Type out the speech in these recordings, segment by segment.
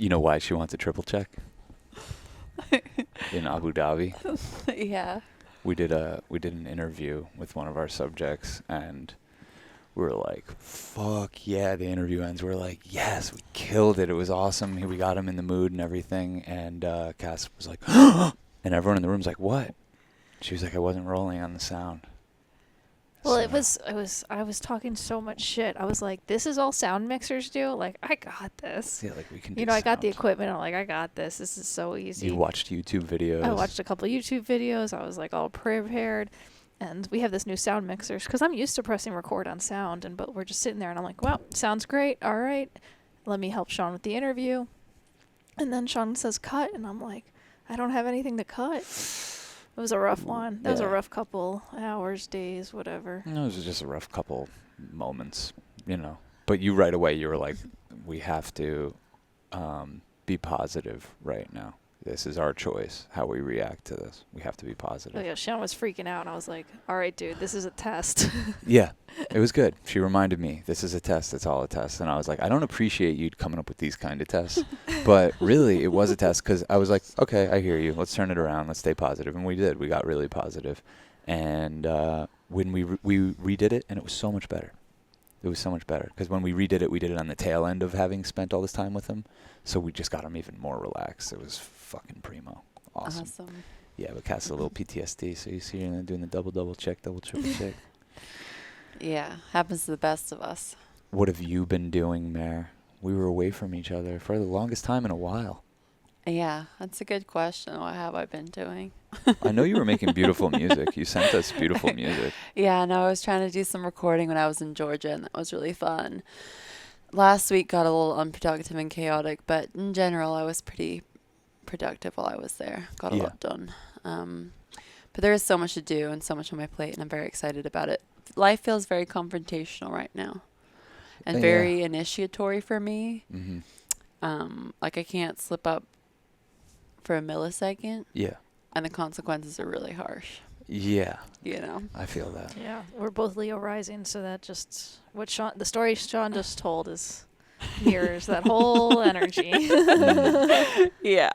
You know why she wants a triple check? In Abu Dhabi. Yeah. We did an interview with one of our subjects, and we were like, fuck yeah, the interview ends. We're like, yes, we killed it. It was awesome. We got him in the mood and everything. And Cass was like, and everyone in the room's like, what? She was like, I wasn't rolling on the sound. Well, So- I was talking so much shit. I was like, this is all sound mixers do? Like, I got this. Yeah, like we can do You know, I got the sound. equipment. I'm like, I got this. This is so easy. You watched YouTube videos. I watched a couple YouTube videos. I was like all prepared. And we have this new sound mixers because I'm used to pressing record on sound. But we're just sitting there and I'm like, well, sounds great. All right. Let me help Sean with the interview. And then Sean says cut. And I'm like, I don't have anything to cut. It was a rough one. That was a Yeah. rough couple hours, days, whatever. No, it was just a rough couple moments, you know. But you right away, you were like, we have to be positive right now. This is our choice, how we react to this. We have to be positive. Oh, yeah, Sean was freaking out. And I was like, all right, dude, this is a test. Yeah, it was good. She reminded me, this is a test. It's all a test. And I was like, I don't appreciate you coming up with these kind of tests. But really, it was a test because I was like, okay, I hear you. Let's turn it around. Let's stay positive. And we did. We got really positive. And when we redid it, and it was so much better. It was so much better because when we redid it, we did it on the tail end of having spent all this time with him. So we just got him even more relaxed. It was fucking primo. Awesome. Yeah, but Cass a little PTSD. So you see her doing the double check, double triple check. Yeah. Happens to the best of us. What have you been doing, Mare? We were away from each other for the longest time in a while. Yeah, that's a good question. What have I been doing? I know you were making beautiful music. You sent us beautiful music. Yeah, no, I was trying to do some recording when I was in Georgia, and that was really fun. Last week got a little unproductive and chaotic, but in general, I was pretty productive while I was there. Got a lot done. But there is so much to do and so much on my plate, and I'm very excited about it. Life feels very confrontational right now and very initiatory for me. Mm-hmm. Like I can't slip up for a millisecond. Yeah. And the consequences are really harsh. Yeah. You know? I feel that. Yeah, we're both Leo rising, so that just the story Sean just told is mirrors that whole energy. Yeah.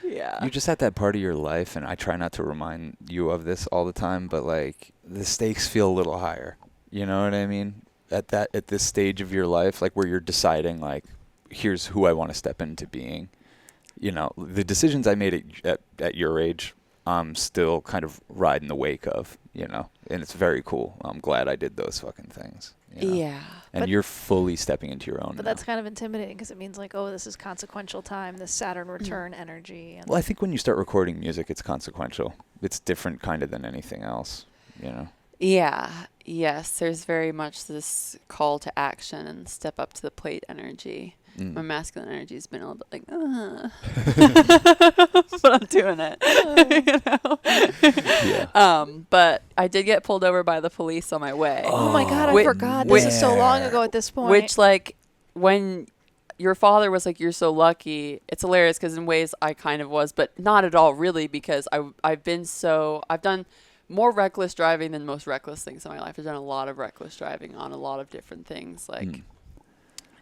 Yeah. You're just at that part of your life, and I try not to remind you of this all the time, but like the stakes feel a little higher. You know what I mean? At this stage of your life, like where you're deciding like, here's who I want to step into being. You know, the decisions I made at your age, I'm still kind of riding the wake of, you know, and it's very cool. I'm glad I did those fucking things. You know? Yeah. And you're fully stepping into your own. But that's kind of intimidating because it means like, oh, this is consequential time, this Saturn return energy. And well, I think when you start recording music, it's consequential. It's different kind of than anything else, you know? Yeah. Yes. There's very much this call to action and step up to the plate energy. My masculine energy has been a little bit like, but I'm doing it. You know? Yeah. But I did get pulled over by the police on my way. oh my God, I forgot. This is so long ago at this point. Which, like, when your father was like, you're so lucky, it's hilarious because in ways I kind of was, but not at all really, because I've done more reckless driving than most reckless things in my life. I've done a lot of reckless driving on a lot of different things. Like,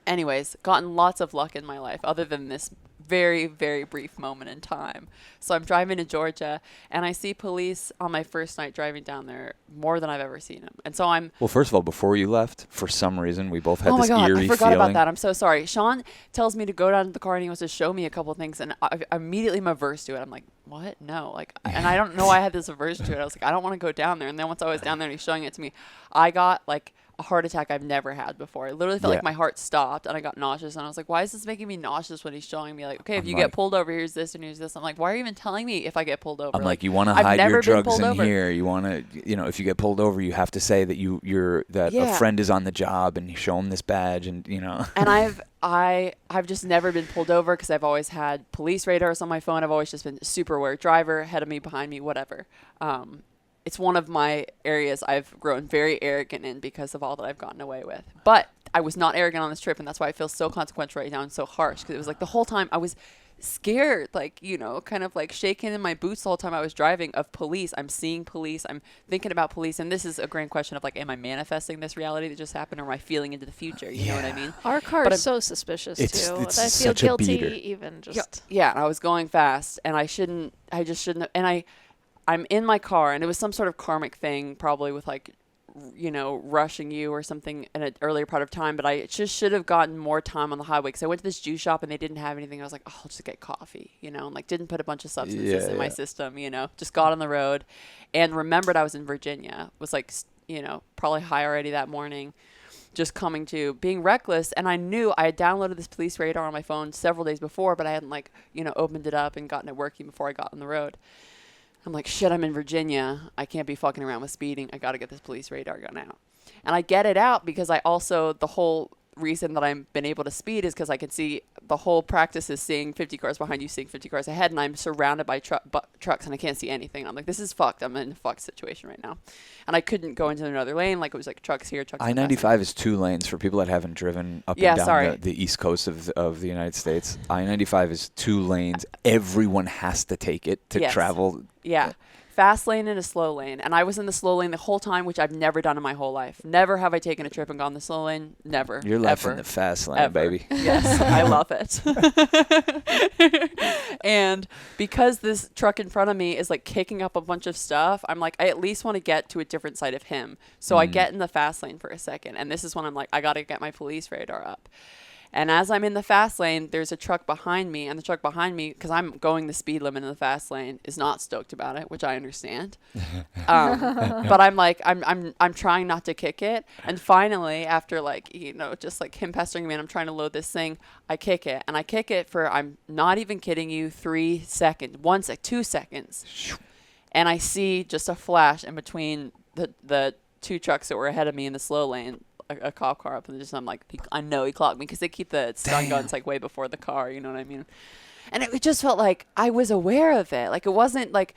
anyways, gotten lots of luck in my life other than this very, very brief moment in time. So I'm driving to Georgia, and I see police on my first night driving down there more than I've ever seen them. And so I'm... Well, first of all, before you left, for some reason, we both had oh this my God, eerie I forgot feeling. about that. I'm so sorry. Sean tells me to go down to the car, and he wants to show me a couple of things, and I immediately am averse to it. I'm like, what? No. Like, and I don't know why I had this averse to it. I was like, I don't want to go down there. And then once I was down there and he's showing it to me, I got like a heart attack I've never had before. I literally felt like my heart stopped and I got nauseous, and I was like, why is this making me nauseous when he's showing me like, okay, if you get pulled over, here's this and here's this. I'm like, why are you even telling me if I get pulled over? I'm like, you want to hide never your been drugs pulled in over. here. You want to, you know, if you get pulled over, you have to say that you're a friend is on the job and you show him this badge, and you know. And I've just never been pulled over because I've always had police radars on my phone. I've always just been super aware driver, ahead of me, behind me, whatever. It's one of my areas I've grown very arrogant in because of all that I've gotten away with. But I was not arrogant on this trip, and that's why I feel so consequential right now and so harsh, because it was like the whole time I was scared, like, you know, kind of like shaking in my boots the whole time I was driving of police. I'm seeing police. I'm thinking about police. And this is a grand question of like, am I manifesting this reality that just happened, or am I feeling into the future? You know what I mean? Our car is so suspicious too. It's I feel such a guilty beater. even just. Yeah, and I was going fast, and I just shouldn't have, and I'm in my car, and it was some sort of karmic thing, probably with like, you know, rushing you or something in an earlier part of time, but I just should have gotten more time on the highway, because I went to this juice shop and they didn't have anything. I was like, oh, I'll just get coffee, you know, and like didn't put a bunch of substances in my system, you know, just got on the road and remembered I was in Virginia, was like, you know, probably high already that morning, just coming to being reckless. And I knew I had downloaded this police radar on my phone several days before, but I hadn't like, you know, opened it up and gotten it working before I got on the road. I'm like, shit, I'm in Virginia. I can't be fucking around with speeding. I got to get this police radar gun out. And I get it out because I also, the whole reason that I've been able to speed is because I can see, the whole practice is seeing 50 cars behind you, seeing 50 cars ahead, and I'm surrounded by trucks and I can't see anything. And I'm like, this is fucked. I'm in a fucked situation right now. And I couldn't go into another lane. Like, it was like trucks here, trucks there. I-95 is 2 lanes for people that haven't driven up and down the east coast of the United States. I-95 is 2 lanes. Everyone has to take it to travel. Yeah. Fast lane and a slow lane. And I was in the slow lane the whole time, which I've never done in my whole life. Never have I taken a trip and gone the slow lane. Never. Your life in the fast lane, baby. Yes, I love it. And because this truck in front of me is like kicking up a bunch of stuff, I'm like, I at least want to get to a different side of him. So I get in the fast lane for a second. And this is when I'm like, I got to get my police radar up. And as I'm in the fast lane, there's a truck behind me, and the truck behind me, because I'm going the speed limit in the fast lane, is not stoked about it, which I understand. But I'm like, I'm trying not to kick it. And finally, after like, you know, just like him pestering me and I'm trying to load this thing, I kick it. And I kick it for, I'm not even kidding you, 3 seconds, 2 seconds. And I see just a flash in between the 2 trucks that were ahead of me in the slow lane. A cop car up, and just I'm like, I know he clocked me, because they keep the stun guns like way before the car, you know what I mean? And it just felt like I was aware of it. Like, it wasn't like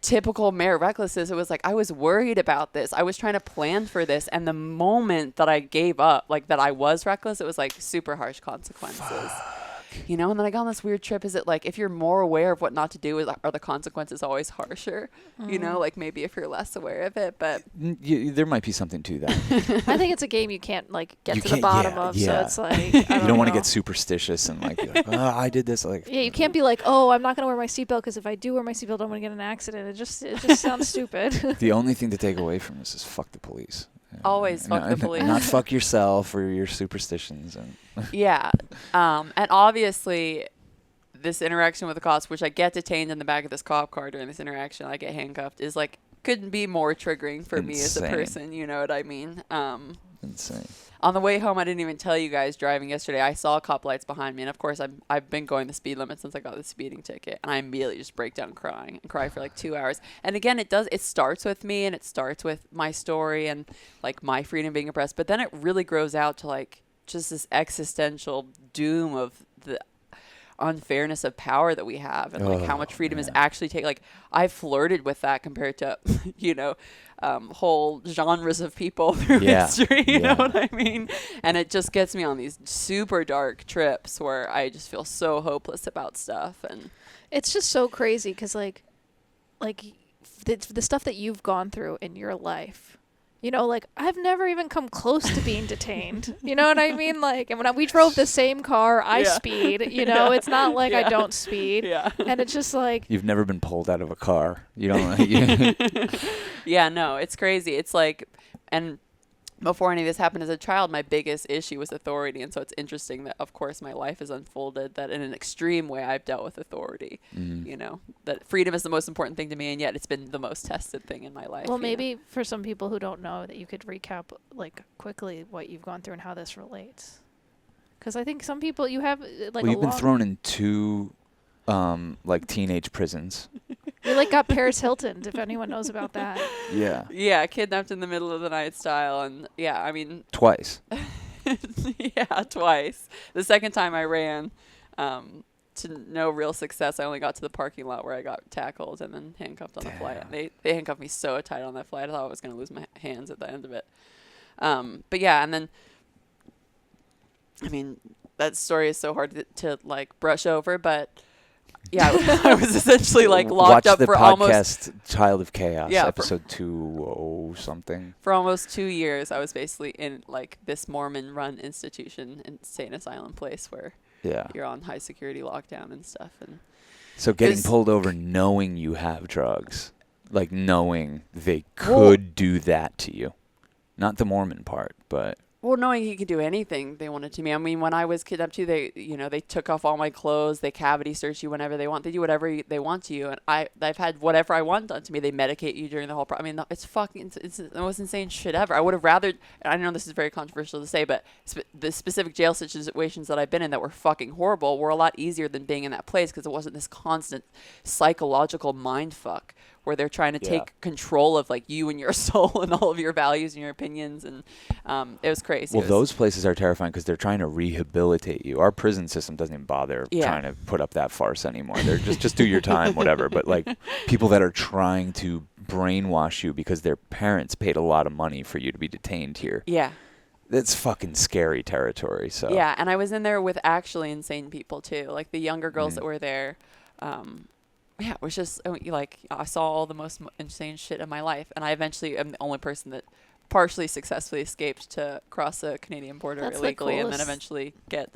typical mayor recklessness. It was like I was worried about this. I was trying to plan for this, and the moment that I gave up, like that I was reckless, it was like super harsh consequences. You know, and then I got on this weird trip. Is it like if you're more aware of what not to do, are the consequences always harsher? You know, like maybe if you're less aware of it, but there might be something to that. I think it's a game you can't like get to the bottom of. So it's like you don't want to get superstitious and like, oh, I did this. Like, yeah, you can't be like, oh, I'm not gonna wear my seatbelt because if I do wear my seatbelt, I'm gonna get in an accident. It just sounds stupid. The only thing to take away from this is fuck the police. Always fuck the police. Not fuck yourself or your superstitions. And yeah. And obviously, this interaction with the cops, which I get detained in the back of this cop car during this interaction, I get handcuffed, is like, couldn't be more triggering for me as a person. You know what I mean? Insane. On the way home, I didn't even tell you guys driving yesterday. I saw cop lights behind me, and of course, I've been going the speed limit since I got the speeding ticket, and I immediately just break down crying and cry for like 2 hours. And again, it starts with me, and it starts with my story and like my freedom being oppressed, but then it really grows out to like just this existential doom of the unfairness of power that we have, and like how much freedom is actually taken. Like, I've flirted with that compared to, you know, whole genres of people through history, you know what I mean? And it just gets me on these super dark trips where I just feel so hopeless about stuff. And it's just so crazy because like the stuff that you've gone through in your life, you know, like I've never even come close to being detained. You know what I mean? Like, and when we drove the same car, I speed, you know, it's not like I don't speed. Yeah. And it's just like, you've never been pulled out of a car. You don't. Yeah, no, it's crazy. It's like, and before any of this happened as a child, my biggest issue was authority. And so it's interesting that, of course, my life has unfolded that in an extreme way I've dealt with authority. You know, that freedom is the most important thing to me, and yet it's been the most tested thing in my life. Well, maybe for some people who don't know, that you could recap like quickly what you've gone through and how this relates. Because I think some people, you have like you've been thrown in 2 like teenage prisons. You like got Paris Hilton, if anyone knows about that. Yeah. Yeah, kidnapped in the middle of the night style. And yeah, I mean. Twice. Yeah, twice. The second time I ran to no real success. I only got to the parking lot where I got tackled and then handcuffed on the flight. They handcuffed me so tight on that flight. I thought I was going to lose my hands at the end of it. But yeah, and then, I mean, that story is so hard to like brush over, but Yeah, I was essentially like locked Watch up the for podcast Child of Chaos, Yeah, episode 2 something. for almost 2 years. I was basically in like this Mormon-run institution, insane asylum place where Yeah. you're on high security lockdown and stuff. And So getting Is- pulled over knowing you have drugs, like knowing they Well- could do that to you. Not the Mormon part, but well, knowing he could do anything they wanted to me. I mean, when I was kidnapped too, they took off all my clothes. They cavity search you whenever they want. They do whatever they want to you. And I've had whatever I want done to me. They medicate you during the whole I mean, it's fucking, it's the most insane shit ever. I would have rather, and I know this is very controversial to say, but the specific jail situations that I've been in that were fucking horrible were a lot easier than being in that place because it wasn't this constant psychological mind fuck where they're trying to take control of like you and your soul and all of your values and your opinions. And it was crazy. well, those places are terrifying because they're trying to rehabilitate you. Our prison system doesn't even bother trying to put up that farce anymore. They're just do your time, whatever. But like people that are trying to brainwash you because their parents paid a lot of money for you to be detained here. Yeah. That's fucking scary territory. So Yeah, and I was in there with actually insane people too, like the younger girls that were there. Yeah, it was just like I saw all the most insane shit in my life, and I eventually am the only person that partially successfully escaped to cross the Canadian border That's the illegally, and then coolest. eventually get,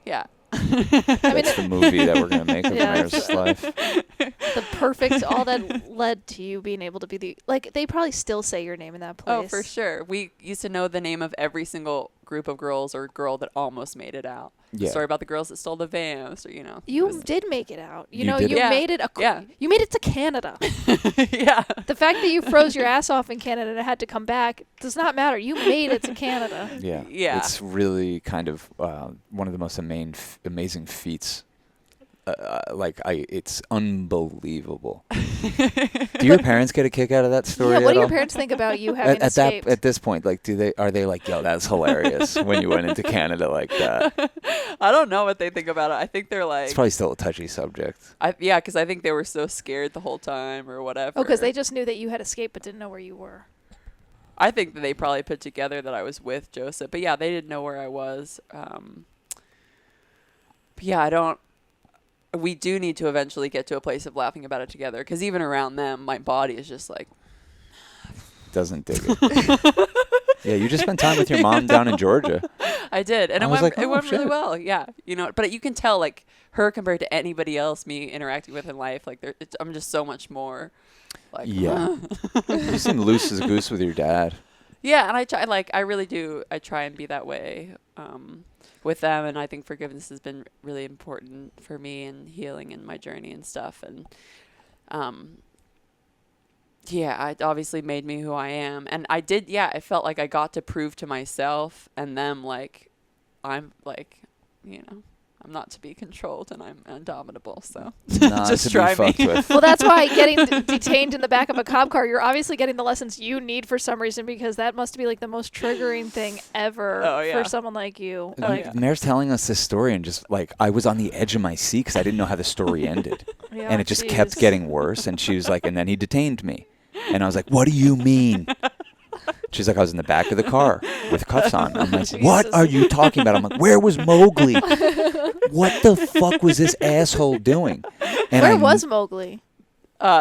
yeah. I mean, that's the movie that we're gonna make of Yeah. Maris's life. the perfect, all that led to you being able to be they probably still say your name in that place. Oh, for sure. We used to know the name of every single group of girls or girl that almost made it out. Yeah. Story about the girls that stole the vans, or it You was- did make it out. You You know, did you it? made it. You made it to Canada. yeah. The fact that you froze your ass off in Canada and had to come back does not matter. You made it to Canada. Yeah. Yeah. It's really kind of one of the most amazing feats. It's unbelievable. Do your parents get a kick out of that story? Yeah. What at do your all? parents think about you having at escaped? at this point? Like, are they like, yo, that's hilarious when you went into Canada like that? I don't know what they think about it. I think they're like, It's probably still a touchy subject. yeah, because I think they were so scared the whole time or whatever. Oh, because they just knew that you had escaped but didn't know where you were. I think that they probably put together that I was with Joseph, but yeah, they didn't know where I was. But yeah, we do need to eventually get to a place of laughing about it together, because even around them, my body is just like, Doesn't dig it. Yeah, you just spent time with your mom down in Georgia. I did, and I it was went like, it oh, went really shit. well. Yeah, but you can tell like her compared to anybody else me interacting with in life. Like I'm just so much more. Like, Yeah. You seem loose as a goose with your dad. yeah, and I really do. I try and be that way with them, and I think forgiveness has been really important for me in healing in my journey and stuff. And yeah, it obviously made me who I am, and I did. Yeah, I felt like I got to prove to myself and them like I'm like, I'm not to be controlled and I'm indomitable. So Not just to try be fucked me. with. Well, that's why getting detained in the back of a cop car, you're obviously getting the lessons you need for some reason, because that must be like the most triggering thing ever Oh, yeah. for someone like you. Oh, Like, yeah. Mayor's telling us this story, and just like I was on the edge of my seat because I didn't know how the story ended, yeah, and it just kept jeez. getting worse. And she was like, and then he detained me, and I was like, what do you mean? She's like, I was in the back of the car with cuffs on. I'm like, what Jesus. are you talking about? I'm like, where was Mowgli? What the fuck was this asshole doing? And Where was Mowgli?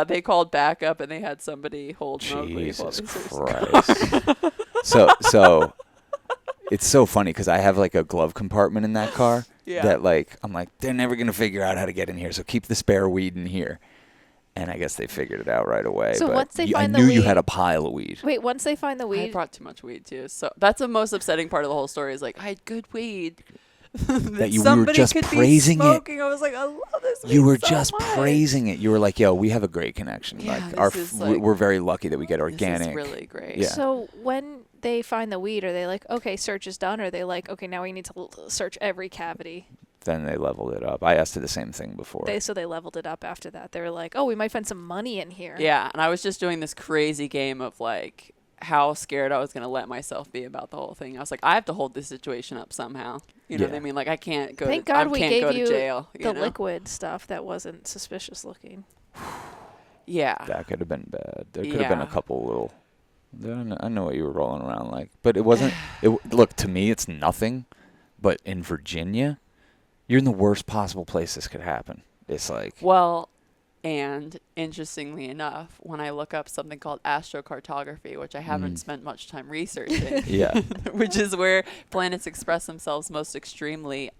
They called back up and they had somebody hold Mowgli. Jesus while they searched. Christ. So it's so funny because I have like a glove compartment in that car Yeah. that like I'm like, they're never gonna figure out how to get in here, so keep the spare weed in here. And I guess they figured it out right away. So but once they I find the knew you weed- had a pile of weed. Wait, once they find the I weed, brought too much weed too, so that's the most upsetting part of the whole story. Is like I had good weed that you were somebody just could praising be it. smoking. I was like, I love this. You weed were so just much. praising it. You were like, yo, we have a great connection. Yeah, like this is like- we're very lucky that we get This organic. is really great. Yeah. So when they find the weed, are they like, okay, search is done? Or are they like, okay, now we need to search every cavity? Then they leveled it up. I asked her the same thing before. So they leveled it up after that. They were like, oh, we might find some money in here. Yeah, and I was just doing this crazy game of like how scared I was gonna let myself be about the whole thing. I was like, I have to hold this situation up somehow. You know what I Yeah. mean? Like I can't go. Thank to, God I we can't gave go you to jail. You The know? liquid stuff that wasn't suspicious looking. Yeah. That could have been bad. There could have been a Yeah. couple little. I know what you were rolling around like, but it wasn't. Look, to me, it's nothing. But in Virginia, you're in the worst possible place this could happen. It's like, Well, and interestingly enough, when I look up something called astrocartography, which I haven't spent much time researching, yeah, which is where planets express themselves most extremely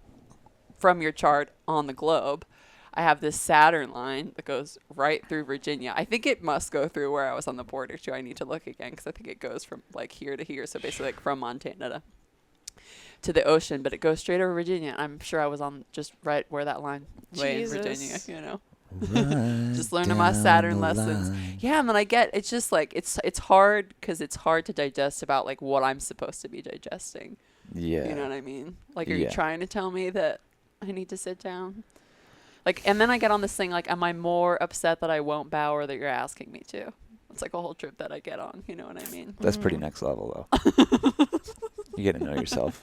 from your chart on the globe, I have this Saturn line that goes right through Virginia. I think it must go through where I was on the border too. I need to look again because I think it goes from like here to here. So basically like from Montana to the ocean, but it goes straight over Virginia. I'm sure I was on just right where that line lay in Virginia, you know. right Just learning my Saturn lessons. line. Yeah, and then I get it's just like it's hard because it's hard to digest about like what I'm supposed to be digesting. Yeah. You know what I mean? Like, are Yeah. you trying to tell me that I need to sit down? Like, and then I get on this thing like, am I more upset that I won't bow or that you're asking me to? It's like a whole trip that I get on. You know what I mean? That's pretty next level, though. You get to know yourself.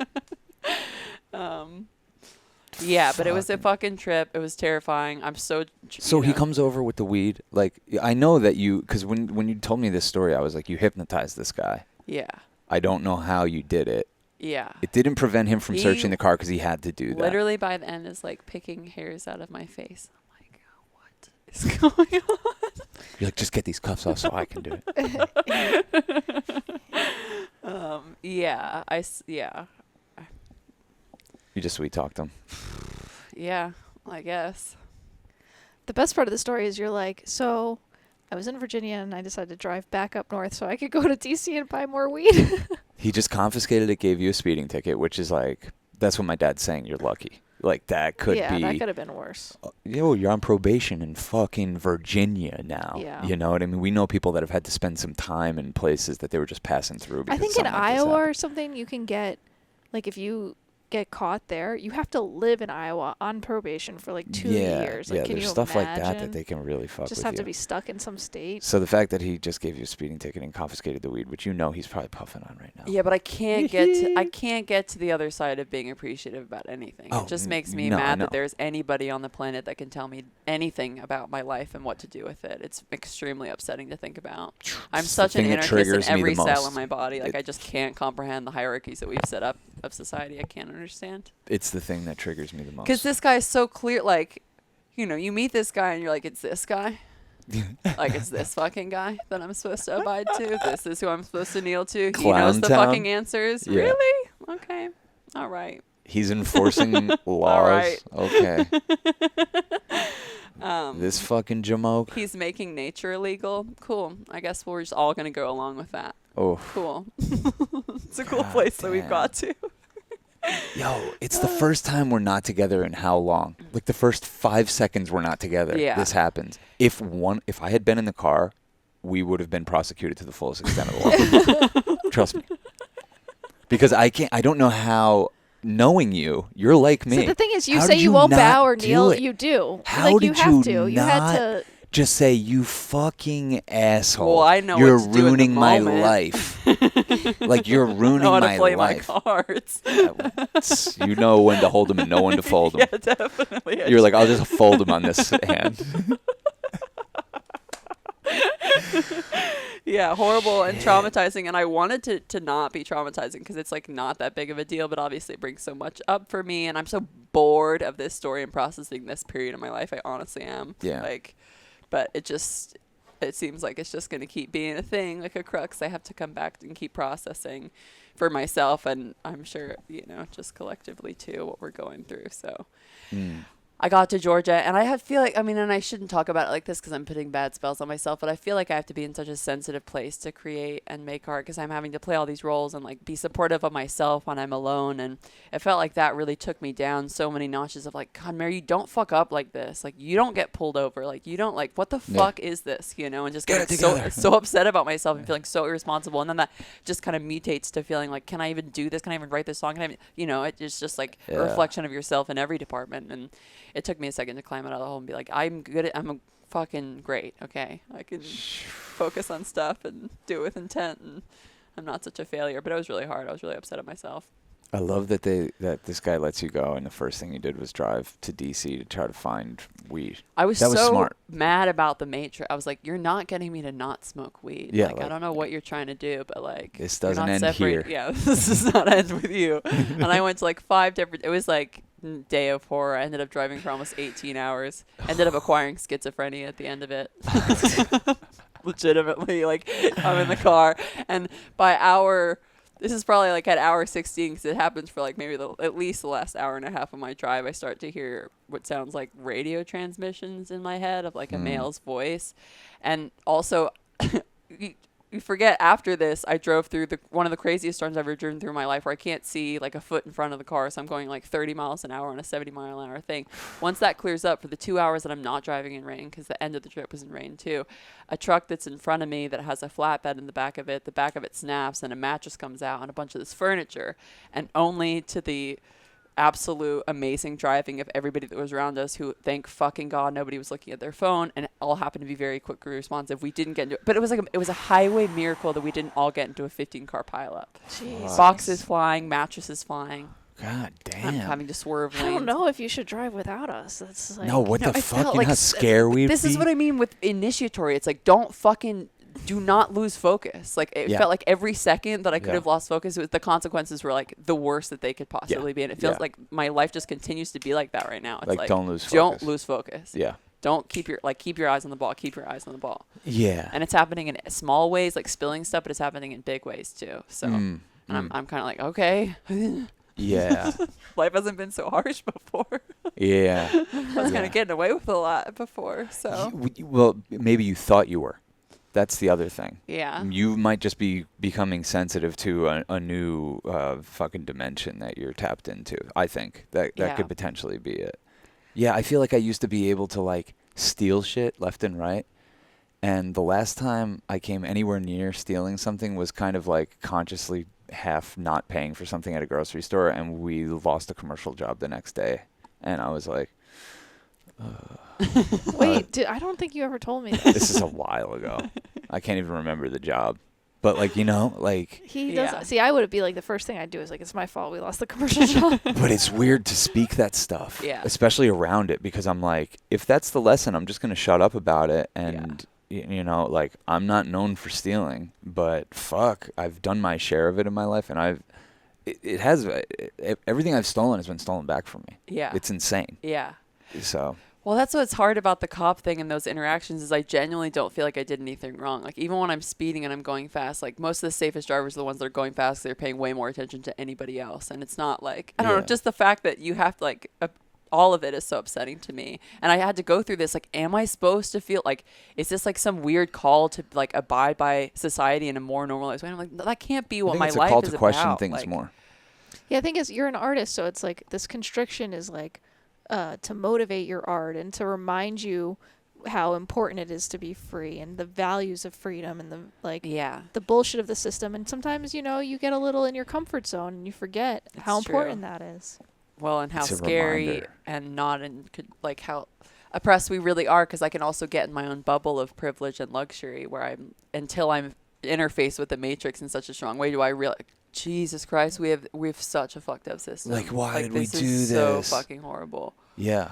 Yeah, but it was a Fucking- fucking trip. It was terrifying. I'm so. So you he know. comes over with the weed. Like, I know that you, because when you told me this story, I was like, you hypnotized this guy. Yeah. I don't know how you did it. Yeah. It didn't prevent him from He searching the car because he had to do that. Literally by the end is like picking hairs out of my face. I'm like, what is going on? You're like, just get these cuffs off so I can do it. Yeah. Yeah. You just sweet talked him. Yeah. I guess. The best part of the story is you're like, so I was in Virginia and I decided to drive back up north so I could go to DC and buy more weed. He just confiscated it, gave you a speeding ticket, which is like, that's what my dad's saying. You're lucky. Like, that could yeah, be. that could have been worse. You're on probation in fucking Virginia now. Yeah. You know what I mean? We know people that have had to spend some time in places that they were just passing through. I Because think in something like this Iowa or happened. something, you can get, like, if you get caught there, you have to live in Iowa on probation for like 2 years. Like, yeah, can there's you stuff like that imagine? they can really fuck Just with have you. to be stuck in some state. So the fact that he just gave you a speeding ticket and confiscated the weed, which you know he's probably puffing on right now. Yeah, but I can't get to the other side of being appreciative about anything. Oh, It just makes me no, I mad know. that there's anybody on the planet that can tell me anything about my life and what to do with it. It's extremely upsetting to think about. I'm It's the such an thing that anarchist in triggers me the every cell most. in my body. Like, It- I just can't comprehend the hierarchies that we've set up of society. I can't understand. It's the thing that triggers me the most. Because this guy is so clear. Like, you know, you meet this guy and you're like, it's this guy. Like, it's this fucking guy that I'm supposed to abide to. This is who I'm supposed to kneel to. He knows the Clown fucking Town? answers. Yeah. Really? Okay. All right. He's enforcing laws. right. Okay. This fucking jamoke. He's making nature illegal. Cool. I guess we're just all going to go along with that. Oh, Cool. It's a cool God place that we've damn. got to. yo, it's the first time we're not together in how long? Like the first 5 seconds we're not together. Yeah. This happens. If I had been in the car, we would have been prosecuted to the fullest extent of the law. Trust me. Because I don't know how, knowing you're like me. So the thing is, you How say did you won't not bow or do kneel. it? You do. How like, did you have you to. You had not to. just say, you fucking asshole. Well, I know You're what to do in the ruining my moment." life. Like, you're ruining know how to my play life. my cards. You know when to hold them and know when to fold them. Yeah, definitely. You're like, I'll just fold them on this hand. Yeah, horrible and traumatizing. And I wanted to not be traumatizing because it's like not that big of a deal, but obviously it brings so much up for me. And I'm so bored of this story and processing this period of my life. I honestly am. Yeah. Like, but it seems like it's just going to keep being a thing, like a crux I have to come back and keep processing for myself. And I'm sure, just collectively too, what we're going through. So I got to Georgia and and I shouldn't talk about it like this because I'm putting bad spells on myself, but I feel like I have to be in such a sensitive place to create and make art because I'm having to play all these roles and like be supportive of myself when I'm alone. And it felt like that really took me down so many notches of like, God, Mary, you don't fuck up like this. Like, you don't get pulled over. Like, you don't what the fuck is this, and just Get it getting together. so upset about myself and feeling so irresponsible. And then that just kind of mutates to feeling like, can I even do this? Can I even write this song? Can I, it's just like a Yeah. reflection of yourself in every department. And it took me a second to climb out of the hole and be like, I'm fucking great. Okay. I can focus on stuff and do it with intent. And I'm not such a failure, but it was really hard. I was really upset at myself. I love that this guy lets you go, and the first thing you did was drive to DC to try to find weed. I was That was so smart. mad about the Matrix. I was like, you're not getting me to not smoke weed. Yeah, I don't know what you're trying to do, but like, This you're doesn't not end separating- here. Yeah, this does not end with you. And I went to like 5 different. It was like day of horror. I ended up driving for almost 18 hours. Ended up acquiring schizophrenia at the end of it. Legitimately, like, I'm in the car, and by this is probably like at hour 16, because it happens for like maybe at least the last hour and a half of my drive. I start to hear what sounds like radio transmissions in my head of like a male's voice. And also, you forget, after this, I drove through one of the craziest storms I've ever driven through in my life, where I can't see like a foot in front of the car. So I'm going like 30 miles an hour on a 70-mile-an-hour thing. Once that clears up, for the 2 hours that I'm not driving in rain, because the end of the trip was in rain too, a truck that's in front of me that has a flatbed in the back of it snaps, and a mattress comes out and a bunch of this furniture. And only to the absolute amazing driving of everybody that was around us, who, thank fucking God, nobody was looking at their phone, and it all happened to be very quickly responsive. We didn't get into it, but it was a highway miracle that we didn't all get into a 15-car pileup. Jeez. Boxes flying, mattresses flying. God damn. I'm having to swerve lanes. I don't know if you should drive without us. That's like, No, what the I fuck? felt You know how scared we'd be? This is what I mean with initiatory. It's like, do not lose focus. Like, it felt like every second that I could have lost focus, the consequences were like the worst that they could possibly be. And it feels like my life just continues to be like that right now. It's like don't lose focus. Don't lose focus. Yeah. Don't keep your eyes on the ball. Keep your eyes on the ball. Yeah. And it's happening in small ways, like spilling stuff, but it's happening in big ways too. So and I'm kind of like, okay. Yeah. Life hasn't been so harsh before. Yeah. I was kind of getting away with a lot before. So Well, maybe you thought you were. That's the other thing. yeah. You might just be becoming sensitive to a new fucking dimension that you're tapped into. I think that could potentially be it. Yeah, I feel like I used to be able to like steal shit left and right. And the last time I came anywhere near stealing something was kind of like consciously half not paying for something at a grocery store, and we lost a commercial job the next day. And I was like, wait, I don't think you ever told me this. this is a while ago. I can't even remember the job. But like, like He does. See, I would be like, the first thing I'd do is like, it's my fault. We lost the commercial job. but it's weird to speak that stuff. Yeah. Especially around it, because I'm like, if that's the lesson, I'm just going to shut up about it. And like, I'm not known for stealing, but fuck, I've done my share of it in my life, and everything I've stolen has been stolen back from me. Yeah. It's insane. Yeah. So. Well, that's what's hard about the cop thing and those interactions, is I genuinely don't feel like I did anything wrong. Like, even when I'm speeding and I'm going fast, like, most of the safest drivers are the ones that are going fast. They're paying way more attention to anybody else. And it's not like, I don't know, just the fact that you have to, like, all of it is so upsetting to me. And I had to go through this, like, am I supposed to feel like, is this like some weird call to like abide by society in a more normalized way? And I'm like, that can't be what my life is about. It's a call to question things like, more. Yeah, I think you're an artist, so it's like this constriction is like to motivate your art and to remind you how important it is to be free and the values of freedom and the bullshit of the system. And sometimes, you get a little in your comfort zone and you forget how important that is. Well, and how It's a scary reminder. and not like how oppressed we really are, because I can also get in my own bubble of privilege and luxury where until I'm interfaced with the matrix in such a strong way, do I realize, Jesus Christ, we have such a fucked up system. Like, why did we do this? So fucking horrible. Yeah.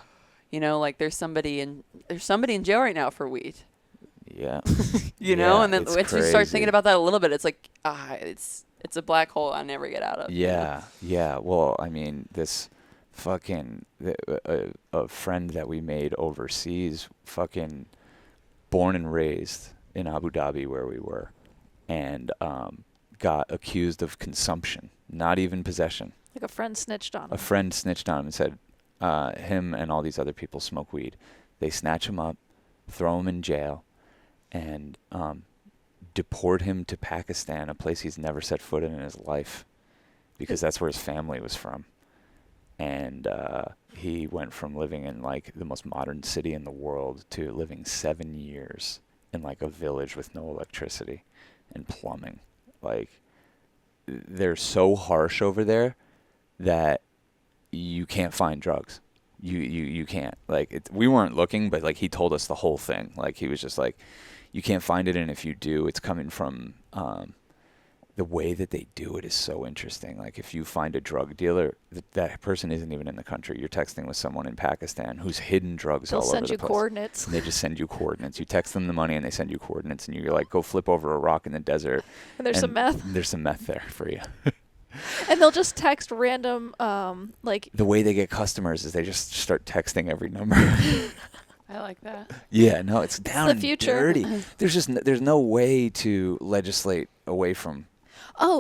Like there's somebody in jail right now for weed. Yeah. And then it's once you start crazy. thinking about that a little bit, it's like, it's a black hole I never get out of. Yeah. Yeah. Well, I mean, this fucking a friend that we made overseas, fucking born and raised in Abu Dhabi where we were, and got accused of consumption, not even possession. Like a friend snitched on him. A friend snitched on him and said him and all these other people smoke weed. They snatch him up, throw him in jail, and deport him to Pakistan, a place he's never set foot in his life, because that's where his family was from. And he went from living in like the most modern city in the world to living 7 years in like a village with no electricity and plumbing. Like, they're so harsh over there that you can't find drugs. You can't. Like, we weren't looking, but like he told us the whole thing. Like, he was just like, you can't find it, and if you do, it's coming from the way that they do it is so interesting. Like, if you find a drug dealer, that person isn't even in the country. You're texting with someone in Pakistan who's hidden drugs all over the place. They'll send you coordinates. And they just send you coordinates. You text them the money, and they send you coordinates, and you're like, go flip over a rock in the desert. And there's some meth. There's some meth there for you. And they'll just text random, like, The way they get customers is they just start texting every number. I like that. Yeah, no, it's down the and future. dirty. There's no way to legislate away from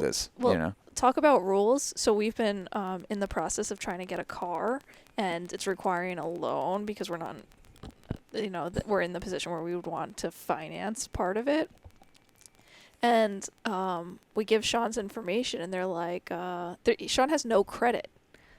this, well, you know? talk about rules. So we've been in the process of trying to get a car, and it's requiring a loan because we're not, we're in the position where we would want to finance part of it. And we give Sean's information, and they're like, Sean has no credit.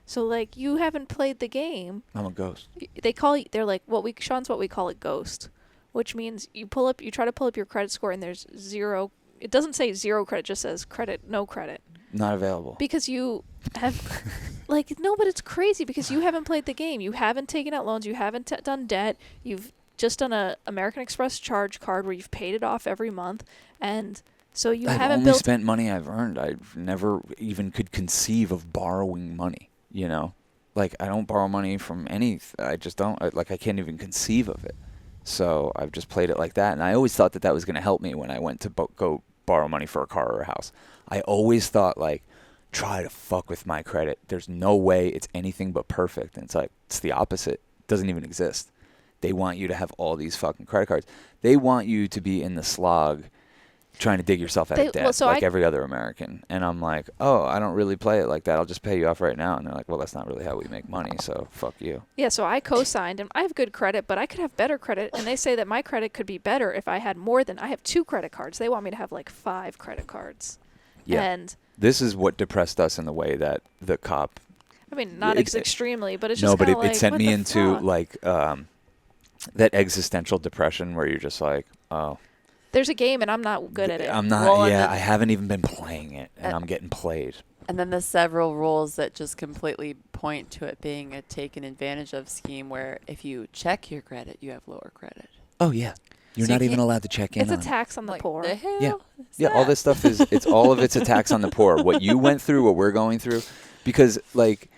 So, like, you haven't played the game. I'm a ghost. They're like, Sean's what we call a ghost, which means you try to pull up your credit score, and there's zero. It doesn't say zero credit, it just says credit, no credit. Not available. Because you have, no, but it's crazy because you haven't played the game. You haven't taken out loans. You haven't done debt. You've just done a American Express charge card where you've paid it off every month, and so you I've haven't only built. spent money I've earned. I've never even could conceive of borrowing money. You know, like I don't borrow money from any. I just don't. I can't even conceive of it. So I've just played it like that, and I always thought that was going to help me when I went to go borrow money for a car or a house. I always thought like, try to fuck with my credit. There's no way it's anything but perfect, and it's the opposite. It doesn't even exist. They want you to have all these fucking credit cards. They want you to be in the slog trying to dig yourself out of debt every other American. And I'm like, oh, I don't really play it like that. I'll just pay you off right now. And they're like, well, that's not really how we make money, so fuck you. Yeah, so I co-signed, and I have good credit, but I could have better credit, and they say that my credit could be better if I had more than. I have 2 credit cards. They want me to have like 5 credit cards. Yeah. And this is what depressed us in the way that the cop. I mean, not extremely, but it's just no, but it sent me into fuck? like that existential depression where you're just like, oh. There's a game, and I'm not good at it. I'm not. Well, I haven't even been playing it, and I'm getting played. And then the several rules that just completely point to it being a taken advantage of scheme where if you check your credit, you have lower credit. Oh, yeah. You're So not you even can't- allowed to check in It's a on it. tax on the poor. The hell Yeah. is Yeah, all that? this stuff it's all of it's a tax on the poor. What you went through, what we're going through, because like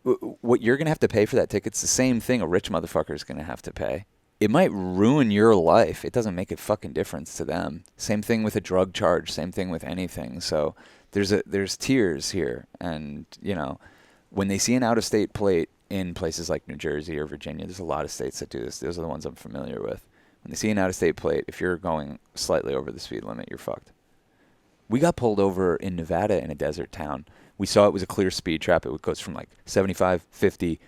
what you're going to have to pay for that ticket's the same thing a rich motherfucker is going to have to pay. It might ruin your life. It doesn't make a fucking difference to them. Same thing with a drug charge, same thing with anything. So there's tiers here, and when they see an out-of-state plate in places like New Jersey or Virginia, there's a lot of states that do this. Those are the ones I'm familiar with. When they see an out-of-state plate, if you're going slightly over the speed limit, you're fucked. We got pulled over in Nevada in a desert town. We saw it was a clear speed trap. It goes from like 75, 50,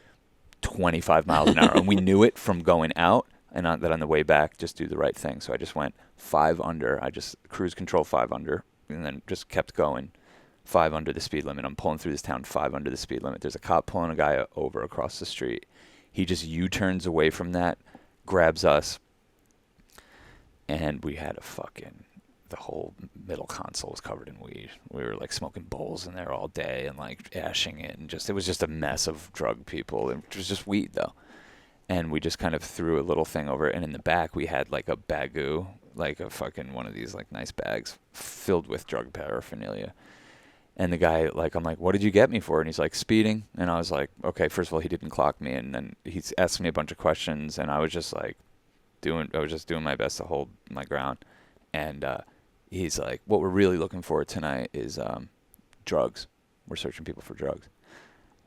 25 miles an hour. And we knew it from going out, and on the way back, just do the right thing. So I just went 5 under. I just cruise control 5 under, and then just kept going 5 under the speed limit. I'm pulling through this town 5 under the speed limit. There's a cop pulling a guy over across the street. He just U-turns away from that, grabs us, and we had the whole middle console was covered in weed. We were like smoking bowls in there all day and like ashing it, and it was just a mess of drug people. It was just weed though. And we just kind of threw a little thing over it, and in the back we had like a bagoo, like a fucking one of these like nice bags filled with drug paraphernalia. And the guy, like, I'm like, what did you get me for? And he's like, speeding. And I was like, okay, first of all, he didn't clock me, and then he's asked me a bunch of questions, and I was just doing my best to hold my ground. And he's like, what we're really looking for tonight is drugs. We're searching people for drugs.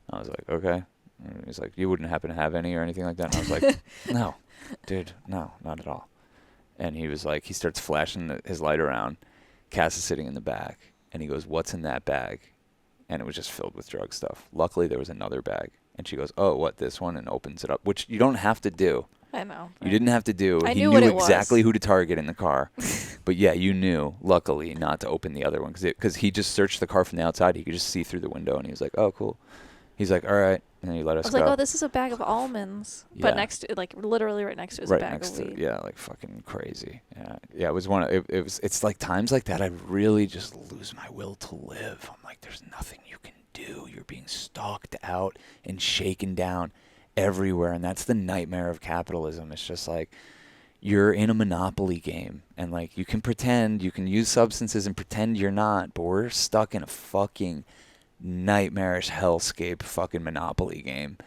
I was like, okay. And he's like, you wouldn't happen to have any or anything like that? And I was like, no, dude, no, not at all. And he was like, he starts flashing his light around. Cass is sitting in the back, and he goes, what's in that bag? And it was just filled with drug stuff. Luckily, there was another bag. And she goes, oh, what, this one? And opens it up, which you don't have to do. I know. You didn't have to do. I He knew knew what it exactly was. who to target in the car. But yeah, you knew, luckily, not to open the other one. Because he just searched the car from the outside. He could just see through the window, and he was like, oh, cool. He's like, all right. And then he let us I was go. like, oh, this is a bag of almonds. Yeah. But next to, like, literally right next to it is a Right bag next of to weed. yeah, like fucking crazy. Yeah, it was it's like times like that I really just lose my will to live. I'm like, there's nothing you can do. You're being stalked out and shaken down everywhere, and that's the nightmare of capitalism. It's just like you're in a monopoly game, and like you can pretend, you can use substances and pretend you're not, but we're stuck in a fucking nightmarish hellscape fucking monopoly game,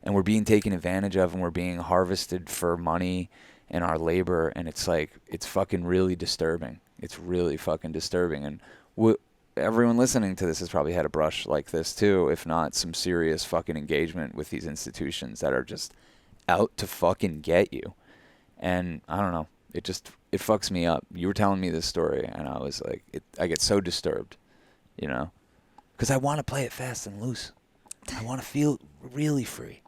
and we're being taken advantage of, and we're being harvested for money and our labor, and it's like, it's fucking really disturbing. It's really fucking disturbing. And everyone listening to this has probably had a brush like this too, if not some serious fucking engagement with these institutions that are just out to fucking get you. And I don't know, it fucks me up. You were telling me this story, and I was like, I get so disturbed, you know, because I want to play it fast and loose. I want to feel really free.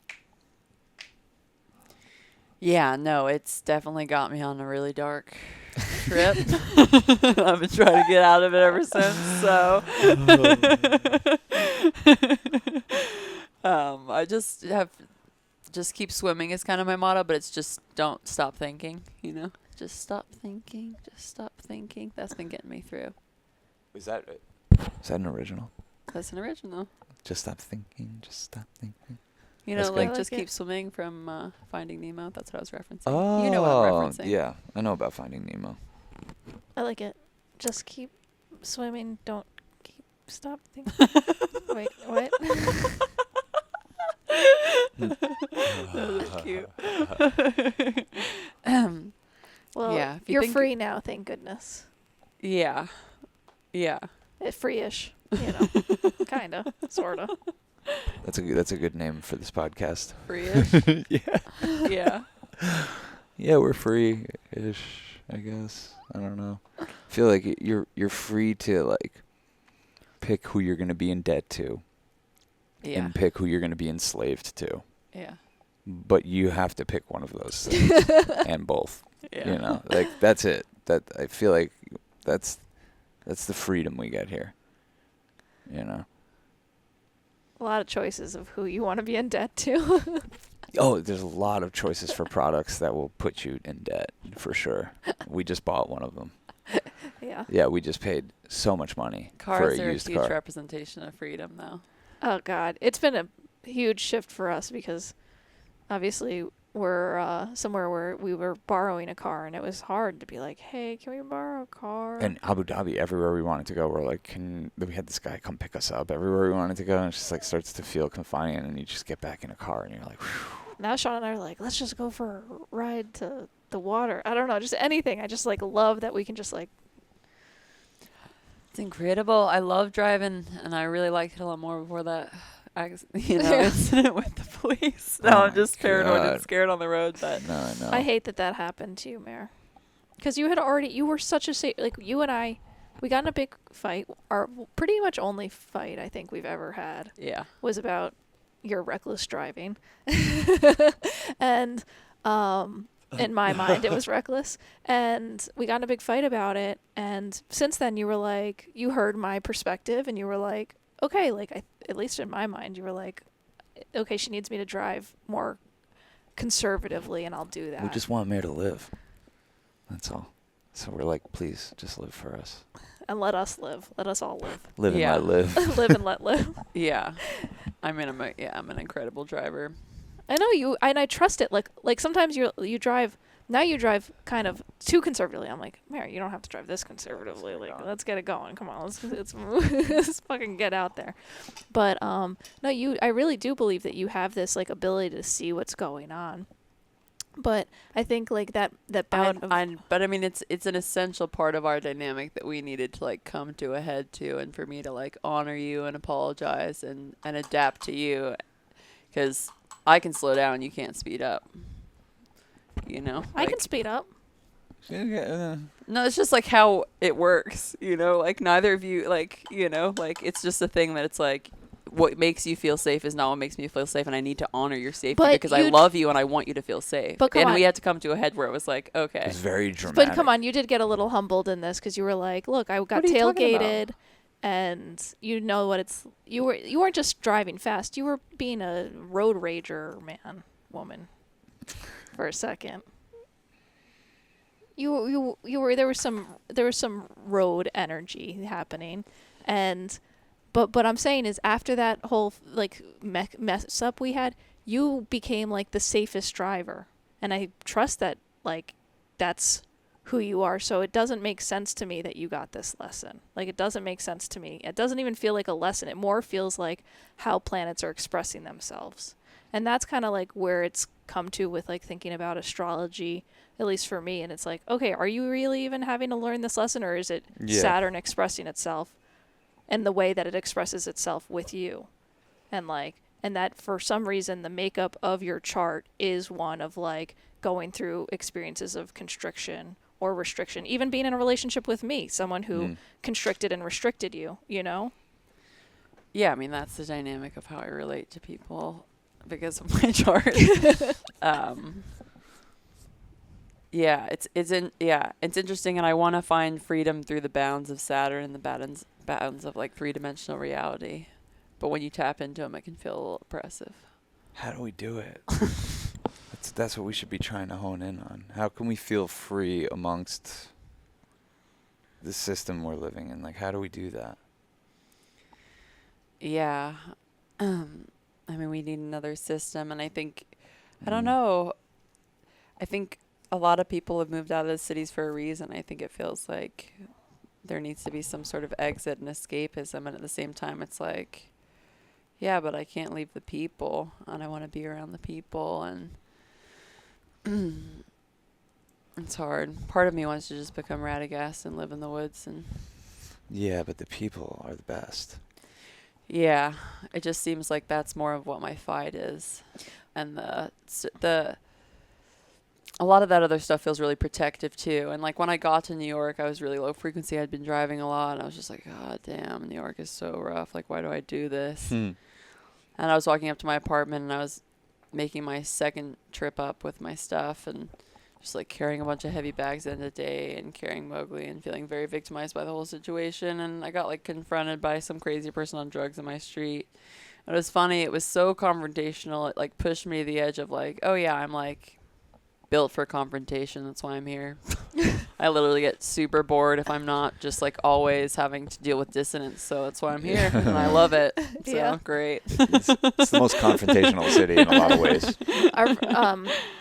Yeah, no, it's definitely got me on a really dark trip. I've been trying to get out of it ever since. So, I just keep swimming is kind of my motto, but it's just don't stop thinking. You know, just stop thinking. Just stop thinking. That's been getting me through. Is that an original? That's an original. Just stop thinking. Just stop thinking. You That's know, good. like I just like keep swimming from Finding Nemo. That's what I was referencing. Oh, You know what I'm referencing. yeah, I know about Finding Nemo. I like it. Just keep swimming. Don't stop thinking. Wait, what? That was cute. Well, Yeah, if you you're think- free now, thank goodness. Yeah. Free-ish, you know, kinda, sorta. That's a good name for this podcast. Free-ish. Yeah. Yeah. Yeah, we're free-ish, I guess. I don't know. I feel like you're free to like pick who you're gonna be in debt to, Yeah. and pick who you're gonna be enslaved to. Yeah. But you have to pick one of those things, and both. Yeah. You know, like that's it. That I feel like that's the freedom we get here. You know. A lot of choices of who you want to be in debt to. Oh, there's a lot of choices for products that will put you in debt, for sure. We just bought one of them. Yeah. Yeah, we just paid so much money for Cars a are a used huge car. representation of freedom, though. Oh God, it's been a huge shift for us because obviously we're somewhere where we were borrowing a car, and it was hard to be like, hey, can we borrow a car? And Abu Dhabi, everywhere we wanted to go, we're like, we had this guy come pick us up everywhere we wanted to go, and it just like starts to feel confining, and you just get back in a car, and you're like, whew. Now Sean and I are like, let's just go for a ride to the water. I don't know, just anything. I just like love that we can just like. It's incredible. I love driving, and I really liked it a lot more before that Yeah. incident with the police. Oh Now I'm my just paranoid God. and scared on the road. But No, I know. I hate that happened to you, Mare. Because you were such a safe, like you and I, we got in a big fight. Our pretty much only fight I think we've ever had yeah, was about your reckless driving. And in my mind it was reckless, and we got in a big fight about it, and since then you were like, you heard my perspective, and you were like, okay, like at least in my mind you were like, okay, she needs me to drive more conservatively, and I'll do that. We just want Mare to live. That's all. So we're like, please, just live for us. And let us live. Let us all live. Live and Yeah. let live. Live and let live. yeah. I'm an incredible driver. I know you, and I trust it. Like sometimes you drive. Now you drive kind of too conservatively. I'm like, Mary, you don't have to drive this conservatively. Like, let's get it going. Come on, let's fucking get out there. But no, I really do believe that you have this like ability to see what's going on. But I think like that bout of But I mean, it's an essential part of our dynamic that we needed to like come to a head to, and for me to like honor you and apologize and adapt to you, because I can slow down, you can't speed up. You know, I like, can speed up. No, it's just like how it works. You know, like neither of you, like, you know, like it's just a thing that it's like, what makes you feel safe is not what makes me feel safe, and I need to honor your safety But because I love you and I want you to feel safe. But come and on. we had to come to a head where it was like, okay, It's very dramatic. But come on, you did get a little humbled in this because you were like, look, I got What are you talking about? tailgated, and you know what it's. You weren't just driving fast. You were being a road rager, woman, for a second. You were there was some road energy happening, and but I'm saying is after that whole like mess up we had, you became like the safest driver, and I trust that like that's who you are. So it doesn't make sense to me that you got this lesson. Like it doesn't make sense to me. It doesn't even feel like a lesson. It more feels like how planets are expressing themselves. And that's kind of like where it's come to with like thinking about astrology, at least for me. And it's like, okay, are you really even having to learn this lesson, or is it Yeah. Saturn expressing itself? and the way that it expresses itself with you. And that for some reason the makeup of your chart is one of like going through experiences of constriction or restriction, even being in a relationship with me, someone who constricted and restricted you, you know? Yeah, I mean, that's the dynamic of how I relate to people because of my chart. Yeah, it's interesting, and I want to find freedom through the bounds of Saturn and the bounds of like three-dimensional reality. But when you tap into them, it can feel a little oppressive. How do we do it? That's what we should be trying to hone in on. How can we feel free amongst the system we're living in? Like, how do we do that? Yeah. I mean, we need another system, and I think, I don't know. I think a lot of people have moved out of the cities for a reason. I think it feels like there needs to be some sort of exit and escapism, and at the same time, it's like, yeah, but I can't leave the people, and I want to be around the people, and it's hard. Part of me wants to just become Radagast and live in the woods, and Yeah, but the people are the best. yeah, it just seems like that's more of what my fight is, and the a lot of that other stuff feels really protective too. And like when I got to New York, I was really low frequency. I'd been driving a lot, and I was just like, God damn, New York is so rough. Like, why do I do this? And I was walking up to my apartment, and I was making my second trip up with my stuff, and just like carrying a bunch of heavy bags in a day, and carrying Mowgli, and feeling very victimized by the whole situation. And I got like confronted by some crazy person on drugs in my street. It was funny. It was so confrontational. It like pushed me to the edge of like, oh yeah, I'm like built for confrontation. That's why I'm here. I literally get super bored if I'm not just like always having to deal with dissonance. So that's why I'm here, and I love it. So Yeah. great. It's the most confrontational city in a lot of ways.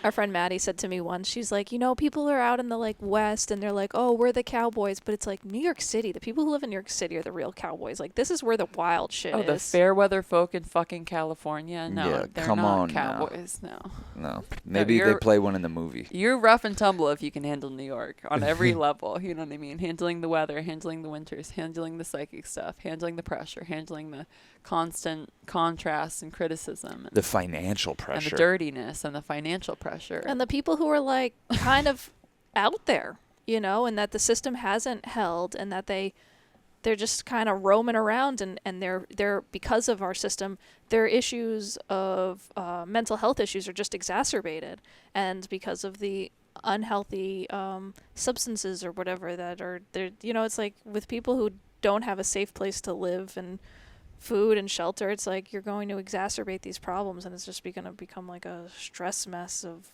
Our friend Maddie said to me once, she's like, you know, people are out in the like West, and they're like, oh, we're the cowboys, but it's like New York City. The people who live in New York City are the real cowboys. Like, this is where the wild shit Oh, is. the fair weather folk in fucking California? No, Yeah, they're come not on now. cowboys. No. No, maybe they you're- play one in the movie. You're rough and tumble if you can handle New York on every level. You know what I mean? Handling the weather, handling the winters, handling the psychic stuff, handling the pressure, handling the constant contrast and criticism. And The financial and pressure. the dirtiness and the financial pressure. And the people who are like kind of out there, you know, and that the system hasn't held, and that they're just kind of roaming around, and they're because of our system, their issues of mental health issues are just exacerbated, and because of the unhealthy substances or whatever that are there, you know, it's like with people who don't have a safe place to live and food and shelter, it's like you're going to exacerbate these problems, and it's just going to become like a stress mess of.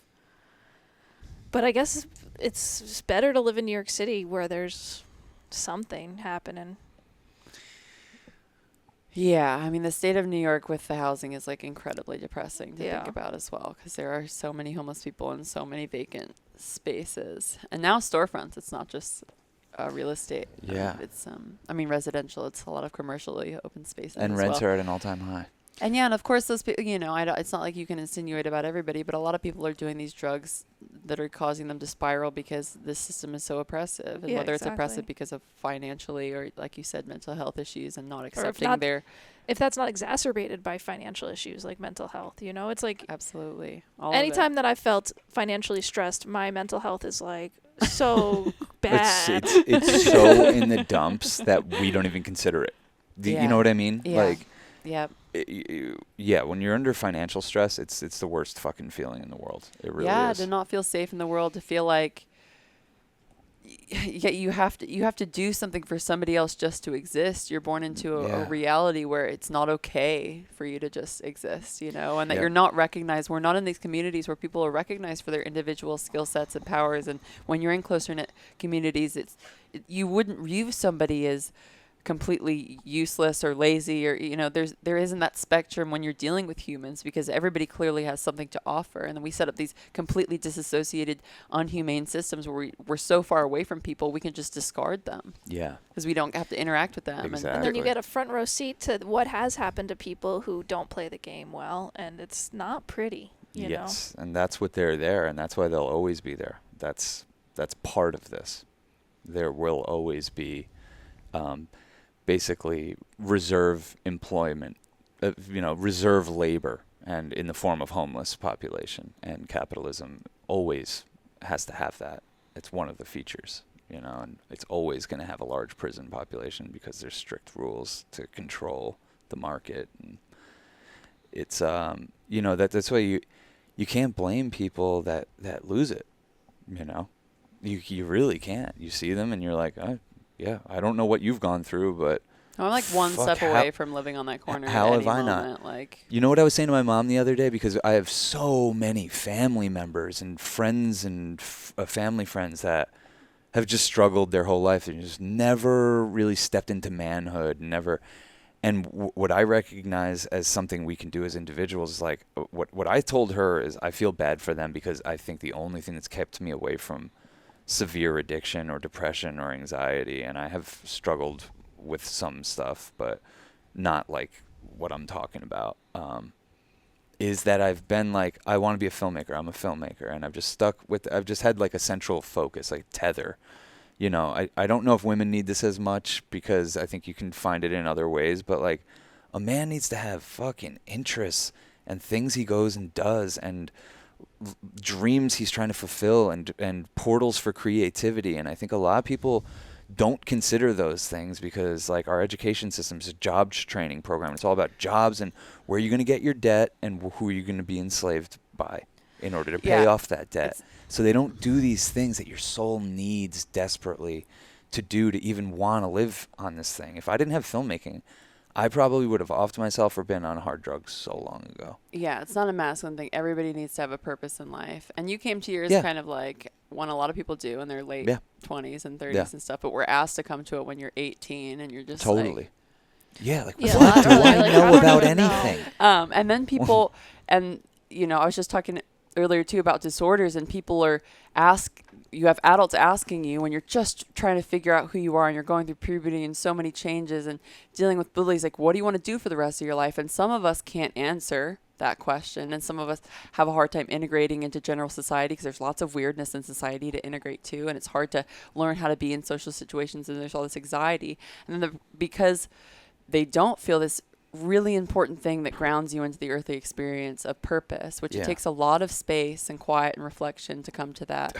But I guess it's just better to live in New York City where there's something happening. Yeah, I mean, the state of New York with the housing is like incredibly depressing to Yeah. think about as well, because there are so many homeless people and so many vacant spaces, and now storefronts. It's not just real estate. Yeah. It's I mean, residential. It's a lot of commercially open spaces. And as rents well. are at an all-time high. And yeah, and of course those people, you know, it's not like you can insinuate about everybody, but a lot of people are doing these drugs that are causing them to spiral because the system is so oppressive, and Yeah, whether it's exactly. oppressive because of financially or, like you said, mental health issues, and not if accepting not- their If that's not exacerbated by financial issues like mental health, you know, it's like absolutely all anytime of it. that I felt financially stressed, my mental health is like so bad. It's so in the dumps that we don't even consider it. Yeah. You know what I mean? Yeah. Like, Yeah. yeah, when you're under financial stress, it's the worst fucking feeling in the world. It really Yeah, is. to not feel safe in the world, to feel like you have to do something for somebody else just to exist. You're born into a Yeah. reality where it's not okay for you to just exist, you know, and that Yep. you're not recognized. We're not in these communities where people are recognized for their individual skill sets and powers. And when you're in closer knit communities, you wouldn't view somebody as completely useless or lazy, or, you know, there isn't that spectrum when you're dealing with humans, because everybody clearly has something to offer. And then we set up these completely disassociated, unhumane systems where we're so far away from people, we can just discard them Yeah. because we don't have to interact with them. And Exactly. then you get a front row seat to what has happened to people who don't play the game well, and it's not pretty, you know. Yes, and that's what they're there, and that's why they'll always be there. That's part of this. There will always be basically reserve employment, reserve labor, and in the form of homeless population. And capitalism always has to have that. It's one of the features, and it's always going to have a large prison population because there's strict rules to control the market. And it's, that's why you can't blame people that lose it, You really can't. You see them and you're like, yeah, I don't know what you've gone through, but I'm like one step away from living on that corner. How at have any I moment. not? Like, you know what I was saying to my mom the other day? Because I have so many family members and friends and family friends that have just struggled their whole life and just never really stepped into manhood, never. And what I recognize as something we can do as individuals is like, what I told her is I feel bad for them because I think the only thing that's kept me away from severe addiction or depression or anxiety, and I have struggled with some stuff, but not like what I'm talking about, is that I've been like, I want to be a filmmaker. I'm a filmmaker. And I've just had like a central focus, like tether. I don't know if women need this as much because I think you can find it in other ways, but like a man needs to have fucking interests and things he goes and does and dreams he's trying to fulfill and portals for creativity. And I think a lot of people don't consider those things because like our education system is a jobs training program. It's all about jobs and where you're going to get your debt and who you're going to be enslaved by in order to pay off that debt. So they don't do these things that your soul needs desperately to do to even want to live on this thing. If I didn't have filmmaking, I probably would have offed myself or been on hard drugs so long ago. Yeah, it's not a masculine thing. Everybody needs to have a purpose in life. And you came to yours kind of like when a lot of people do in their late 20s and 30s and stuff, but we're asked to come to it when you're 18 and you're just like... like... What do I know about anything? And then people... and, I was just talking earlier too about disorders, and people you have adults asking you when you're just trying to figure out who you are and you're going through puberty and so many changes and dealing with bullies, like, what do you want to do for the rest of your life? And some of us can't answer that question, and some of us have a hard time integrating into general society because there's lots of weirdness in society to integrate to, and it's hard to learn how to be in social situations, and there's all this anxiety. And then because they don't feel this really important thing that grounds you into the earthly experience of purpose, which it takes a lot of space and quiet and reflection to come to that.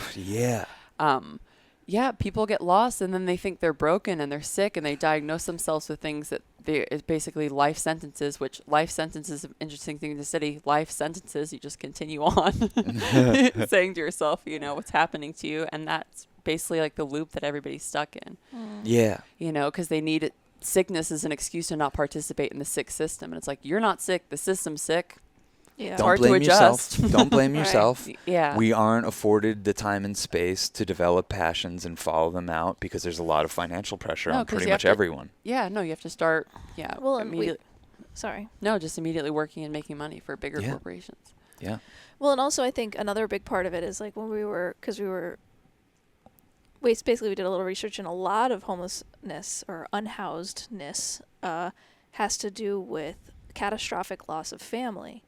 People get lost, and then they think they're broken and they're sick, and they diagnose themselves with things that it's basically life sentences, which life sentences is an interesting thing to study. Life sentences, you just continue on saying to yourself, what's happening to you. And that's basically like the loop that everybody's stuck in. Because they need it. Sickness is an excuse to not participate in the sick system. And it's like, you're not sick. The system's sick. Yeah. It's hard to adjust. Don't blame yourself. Yeah. We aren't afforded the time and space to develop passions and follow them out because there's a lot of financial pressure on pretty much everyone. Yeah, no, you have to start, immediately. Just immediately working and making money for bigger corporations. Yeah. Well, and also I think another big part of it is like when we basically we did a little research, and a lot of homelessness or unhousedness has to do with catastrophic loss of family.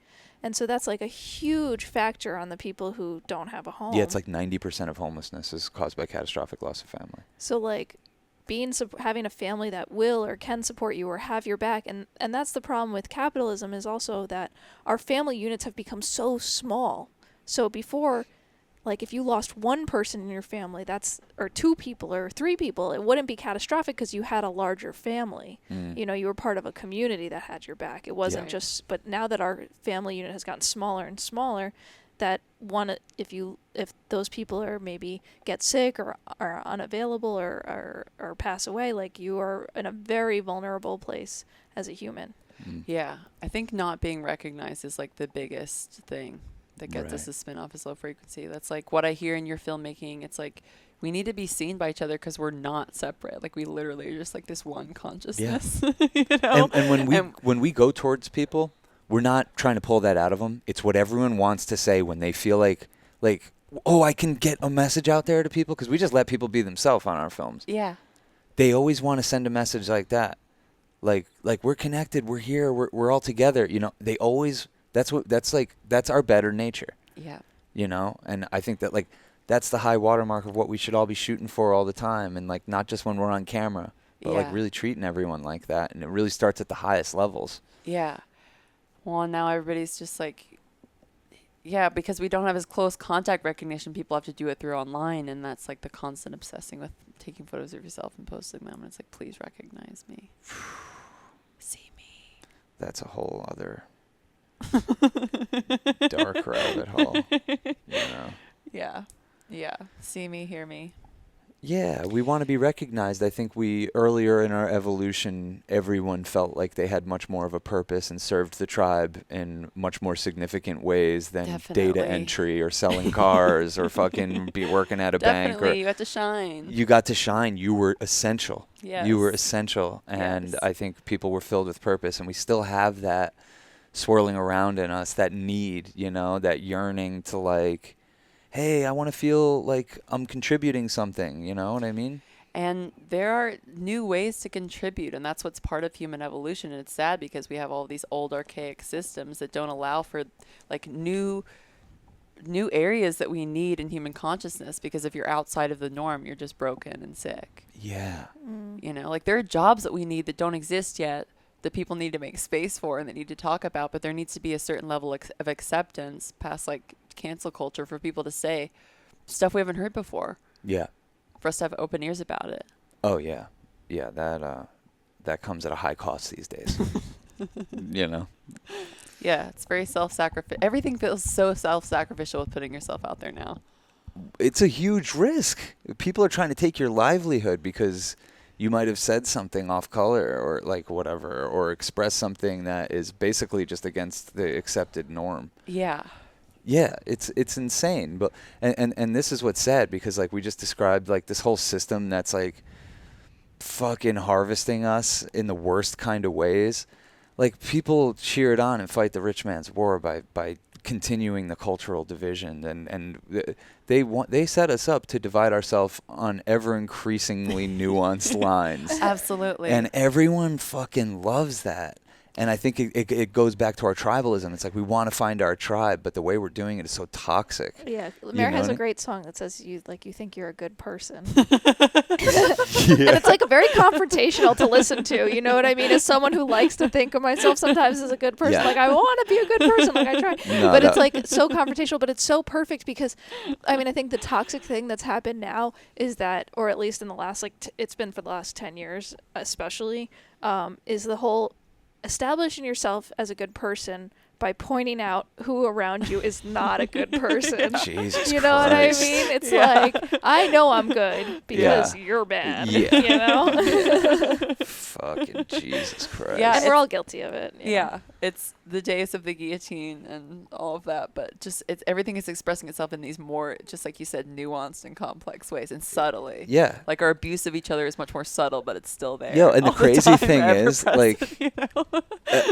And so that's like a huge factor on the people who don't have a home. Yeah, it's like 90% of homelessness is caused by catastrophic loss of family. So like having a family that will or can support you or have your back. And that's the problem with capitalism, is also that our family units have become so small. So before, like if you lost one person in your family, or two people or three people, it wouldn't be catastrophic because you had a larger family. You were part of a community that had your back. It wasn't just, but now that our family unit has gotten smaller and smaller, that if those people are maybe get sick or are unavailable or pass away, like you are in a very vulnerable place as a human. Yeah. I think not being recognized is like the biggest thing that gets us to spin off as low frequency. That's like what I hear in your filmmaking. It's like we need to be seen by each other because we're not separate. Like we literally are just like this one consciousness. And when we go towards people, we're not trying to pull that out of them. It's what everyone wants to say when they feel like, oh, I can get a message out there to people, because we just let people be themselves on our films. Yeah. They always want to send a message like that. Like we're connected, we're here, we're all together. They always, that's our better nature. Yeah. And I think that that's the high watermark of what we should all be shooting for all the time, and not just when we're on camera. but like really treating everyone like that. And it really starts at the highest levels. Yeah. Well, and now everybody's just like, yeah, because we don't have as close contact recognition, people have to do it through online. And that's like the constant obsessing with taking photos of yourself and posting them. And it's like, please recognize me. See me. That's a whole other dark rabbit hole. You know? Yeah. Yeah. See me, hear me. Yeah, we want to be recognized. I think earlier in our evolution, everyone felt like they had much more of a purpose and served the tribe in much more significant ways than Definitely. data entry or selling cars or fucking be working at a bank. Definitely, you got to shine. You got to shine. You were essential. Yes. You were essential. And Yes. I think people were filled with purpose. And we still have that swirling around in us, that need, that yearning to like, hey, I want to feel like I'm contributing something, you know what I mean? And there are new ways to contribute, and that's what's part of human evolution. And it's sad because we have all these old archaic systems that don't allow for like new areas that we need in human consciousness, because if you're outside of the norm, you're just broken and sick. Yeah. Like there are jobs that we need that don't exist yet that people need to make space for and that need to talk about, but there needs to be a certain level of acceptance past like cancel culture for people to say stuff we haven't heard before. Yeah. For us to have open ears about it. Oh yeah. Yeah, that comes at a high cost these days. Yeah, it's very self-sacrificial. Everything feels so self-sacrificial with putting yourself out there now. It's a huge risk. People are trying to take your livelihood because you might have said something off color or like whatever, or expressed something that is basically just against the accepted norm. Yeah. Yeah, it's insane. But and this is what's sad, because like we just described like this whole system that's like fucking harvesting us in the worst kind of ways. Like people cheer it on and fight the rich man's war by continuing the cultural division, and they set us up to divide ourselves on ever increasingly nuanced lines. Absolutely. And everyone fucking loves that. And I think it goes back to our tribalism. It's like we want to find our tribe, but the way we're doing it is so toxic. Yeah, Mare has a great song that says you think you're a good person. And it's like very confrontational to listen to. You know what I mean? As someone who likes to think of myself sometimes as a good person, like I want to be a good person, like I try. But it's like so confrontational, but it's so perfect because, I mean, I think the toxic thing that's happened now is that, or at least in the last it's been for the last 10 years especially, is the whole establishing yourself as a good person by pointing out who around you is not a good person. Jesus you know Christ. what I mean? It's like, I know I'm good because you're bad. Yeah. You know? Fucking Jesus Christ. Yeah, And we're all guilty of it. Yeah, it's the days of the guillotine and all of that, but just everything is expressing itself in these more, just like you said, nuanced and complex ways, and subtly. Yeah. Like our abuse of each other is much more subtle, but it's still there. Yeah, and the all crazy time, thing ever is, present, like, you know?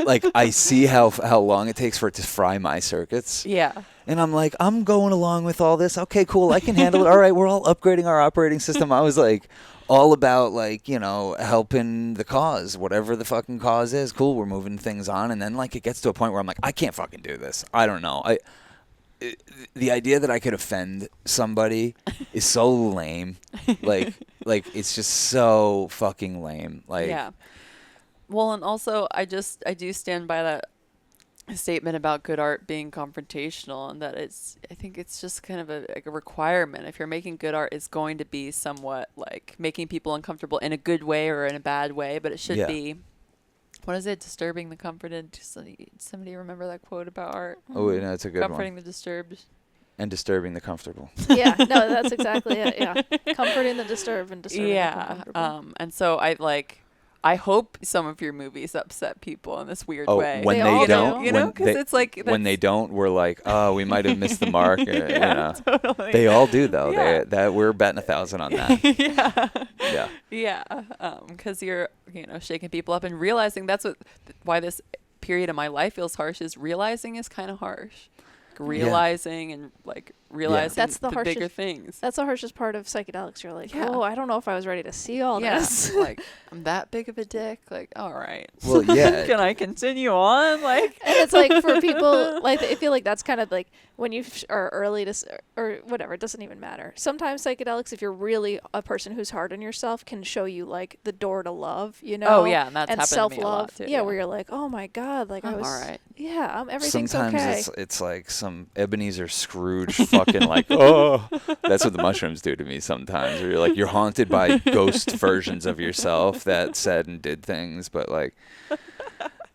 like I see how long it takes for it to fry my circuits. Yeah. And I'm like, I'm going along with all this. Okay, cool. I can handle it. All right, we're all upgrading our operating system. I was like, all about like, helping the cause, whatever the fucking cause is. Cool, we're moving things on. And then like it gets to a point where I'm like, I can't fucking do this. I don't know. The idea that I could offend somebody is so lame. Like it's just so fucking lame. Like, yeah. Well, and also I do stand by that statement about good art being confrontational, and that I think it's just kind of a requirement. If you're making good art, it's going to be somewhat like making people uncomfortable in a good way or in a bad way, but it should be, what is it? Disturbing the comforted. Somebody remember that quote about art? Oh, no, it's a good Comforting one. the disturbed. And disturbing the comfortable. Yeah, no, that's exactly it. Yeah. Comforting the disturbed and disturbing the Yeah. comfortable. And so I hope some of your movies upset people in this weird Oh, way. when They they all don't, do. You know, when because they- it's like when they don't, we're like, oh, we might have missed the mark. Totally. They all do though. Yeah. That we're betting 1,000 on that. yeah. Yeah. Yeah. Because you're, shaking people up and realizing why this period of my life feels harsh is realizing is kind of harsh. Realizing and like realizing That's the bigger harshest- things. That's the harshest part of psychedelics. You're like, Yeah. oh, I don't know if I was ready to see all this. Like, I'm that big of a dick. Like, all right. Well, yeah. Can I continue on? Like, And it's like for people, like I feel like that's kind of like when you are early to, or whatever, it doesn't even matter. Sometimes psychedelics, if you're really a person who's hard on yourself, can show you like the door to love, you know? oh yeah, and that's And happened to me a self-love. lot too. Yeah, where you're like, oh my God, like I I'm was, all right. yeah, everything's Sometimes okay. it's like some Ebenezer Scrooge fucking like, oh. That's what the mushrooms do to me sometimes. Where you're like, you're haunted by ghost versions of yourself that said and did things, but like,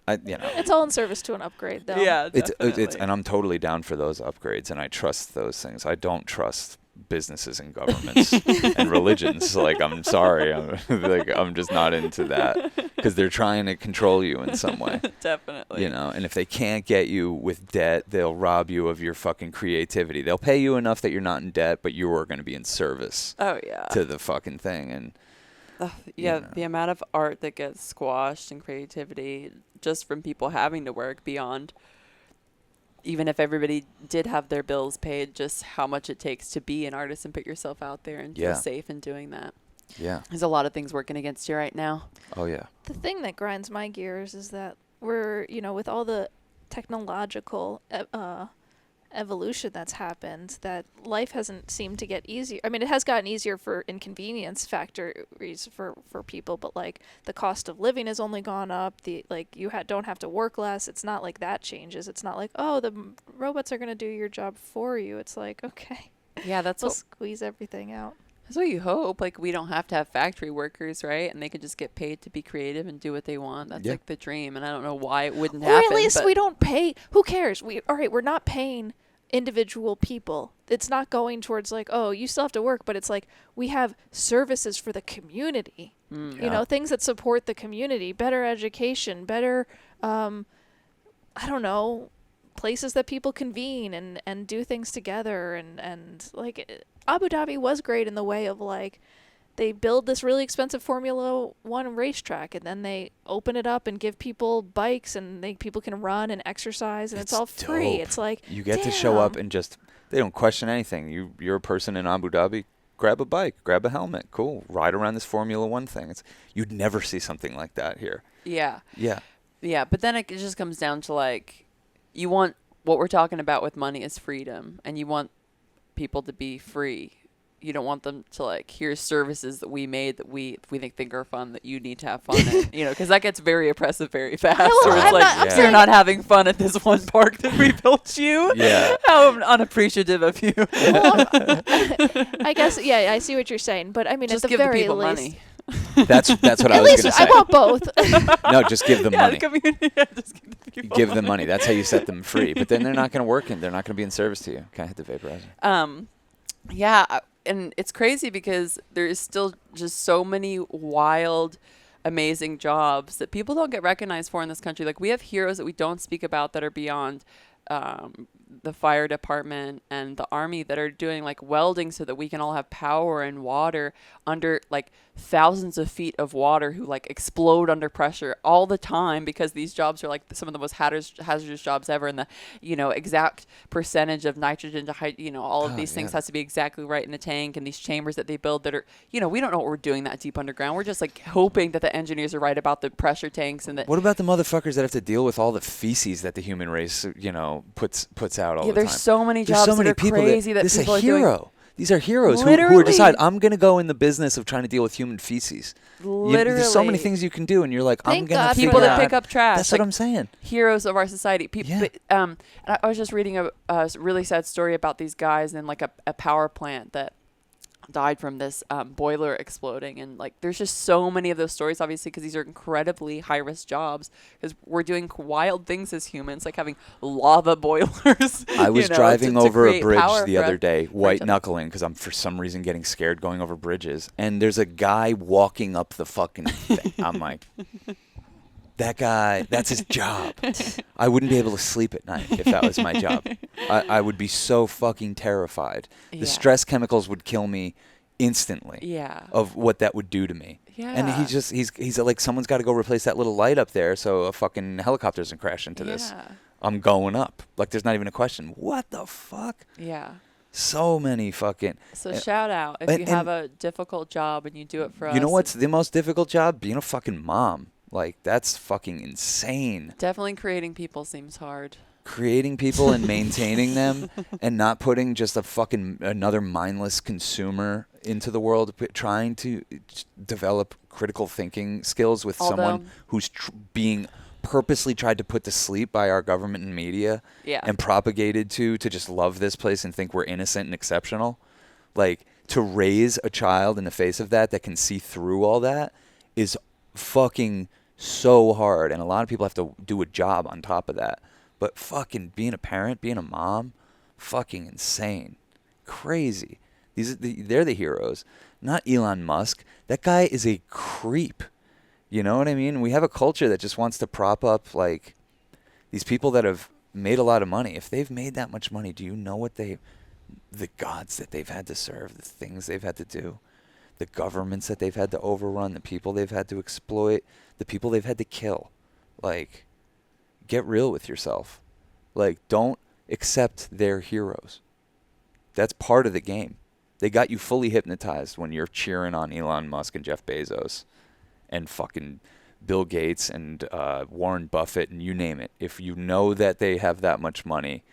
It's all in service to an upgrade, though. Yeah, it's definitely. and I'm totally down for those upgrades, and I trust those things. I don't trust businesses and governments and religions. Like, I'm sorry, I'm just not into that because they're trying to control you in some way. Definitely. You know, and if they can't get you with debt, they'll rob you of your fucking creativity. They'll pay you enough that you're not in debt, but you are going to be in service Oh yeah. to the fucking thing. And Yeah, you know. the amount of art that gets squashed and creativity just from people having to work beyond, even if everybody did have their bills paid, just how much it takes to be an artist and put yourself out there and Yeah. feel safe in doing that. yeah, There's a lot of things working against you right now. oh yeah, The thing that grinds my gears is that we're, with all the technological evolution that's happened, that life hasn't seemed to get easier. I mean, it has gotten easier for inconvenience factors for people, but like the cost of living has only gone up. The don't have to work less. It's not like that changes. It's not like, oh, the robots are going to do your job for you. It's like, okay, Yeah, that's we'll what squeeze everything out. that's what you hope. Like, we don't have to have factory workers, right? And they could just get paid to be creative and do what they want. That's Yeah. like the dream, and I don't know why it wouldn't Or happen. at least but we don't pay. Who cares? We're not paying individual people. It's not going towards like, oh, you still have to work, but it's like we have services for the community. Mm. You know, things that support the community, better education, better, I don't know, places that people convene and do things together. And like Abu Dhabi was great in the way of like, they build this really expensive Formula One racetrack, and then they open it up and give people bikes, and people can run and exercise, and it's all free. dope. It's like, You get to show up damn. and just, they don't question anything. You're a person in Abu Dhabi, grab a bike, grab a helmet, cool, ride around this Formula One thing. You'd never see something like that here. Yeah. Yeah. Yeah, but then it just comes down to like, you want, what we're talking about with money is freedom, and you want people to be free. You don't want them to like, here's services that we made that we think are fun that you need to have fun in, because that gets very oppressive very fast. Where it's I'm like, not- I'm you're saying- not having fun at this one park that we built you. Yeah. How unappreciative of you. Well, I guess, yeah, I see what you're saying, but I mean, Just at the give the very people least, money. That's what I at was least going to I say. want both. No, just give them Yeah, money. the community. Just give the people Give them money. That's how you set them free. But then they're not going to work and they're not going to be in service to you. Can I hit the vaporizer? Yeah, and it's crazy because there is still just so many wild, amazing jobs that people don't get recognized for in this country. Like, we have heroes that we don't speak about that are beyond the fire department and the army that are doing like welding so that we can all have power and water under like thousands of feet of water, who like explode under pressure all the time, because these jobs are like some of the most hazardous jobs ever, and the exact percentage of nitrogen to all of these things has to be exactly right in the tank, and these chambers that they build that are we don't know what we're doing that deep underground. We're just like hoping that the engineers are right about the pressure tanks, and that What about the motherfuckers that have to deal with all the feces that the human race, puts out all the time? there's so many There's jobs so many that are people crazy that this people is a are doing. hero. These are heroes who Literally. are decide, I'm going to go in the business of trying to deal with human feces. There's so many Literally. things you can do, and you're like, I'm Thank going to God for People that that. pick up trash. That's like, what I'm saying. heroes of our society. People. Yeah. And I was just reading a really sad story about these guys in like a power plant that died from this boiler exploding, and like there's just so many of those stories, obviously, because these are incredibly high risk jobs, because we're doing wild things as humans, like having lava boilers. I was driving to over a create bridge power the for other us- day, for each white other. knuckling, because I'm for some reason getting scared going over bridges, and there's a guy walking up the fucking thing. I'm like, that guy, that's his job. I wouldn't be able to sleep at night if that was my job. I would be so fucking terrified. Yeah. The stress chemicals would kill me instantly Yeah. of what that would do to me. Yeah. And he's like, someone's got to go replace that little light up there so a fucking helicopter doesn't crash into this. Yeah. I'm going up. Like, there's not even a question. What the fuck? Yeah. So many fucking. So shout out if you have a difficult job and you do it for us. You know what's the most difficult job? Being a fucking mom. Like, that's fucking insane. Definitely creating people seems hard. Creating people and maintaining them and not putting just a fucking another mindless consumer into the world, but trying to develop critical thinking skills with someone who's being purposely tried to put to sleep by our government and media and propagated to just love this place and think we're innocent and exceptional. Like, to raise a child in the face of that can see through all that is fucking so hard. And a lot of people have to do a job on top of that. But fucking being a parent, being a mom, fucking insane. Crazy. They're the heroes, not Elon Musk. That guy is a creep. You know what I mean? We have a culture that just wants to prop up, like, these people that have made a lot of money. If they've made that much money, do you know what the gods that they've had to serve, the things they've had to do, the governments that they've had to overrun, the people they've had to exploit, the people they've had to kill? Like, get real with yourself. Like, don't accept their heroes. That's part of the game. They got you fully hypnotized when you're cheering on Elon Musk and Jeff Bezos and fucking Bill Gates and Warren Buffett and you name it. If you know that they have that much money,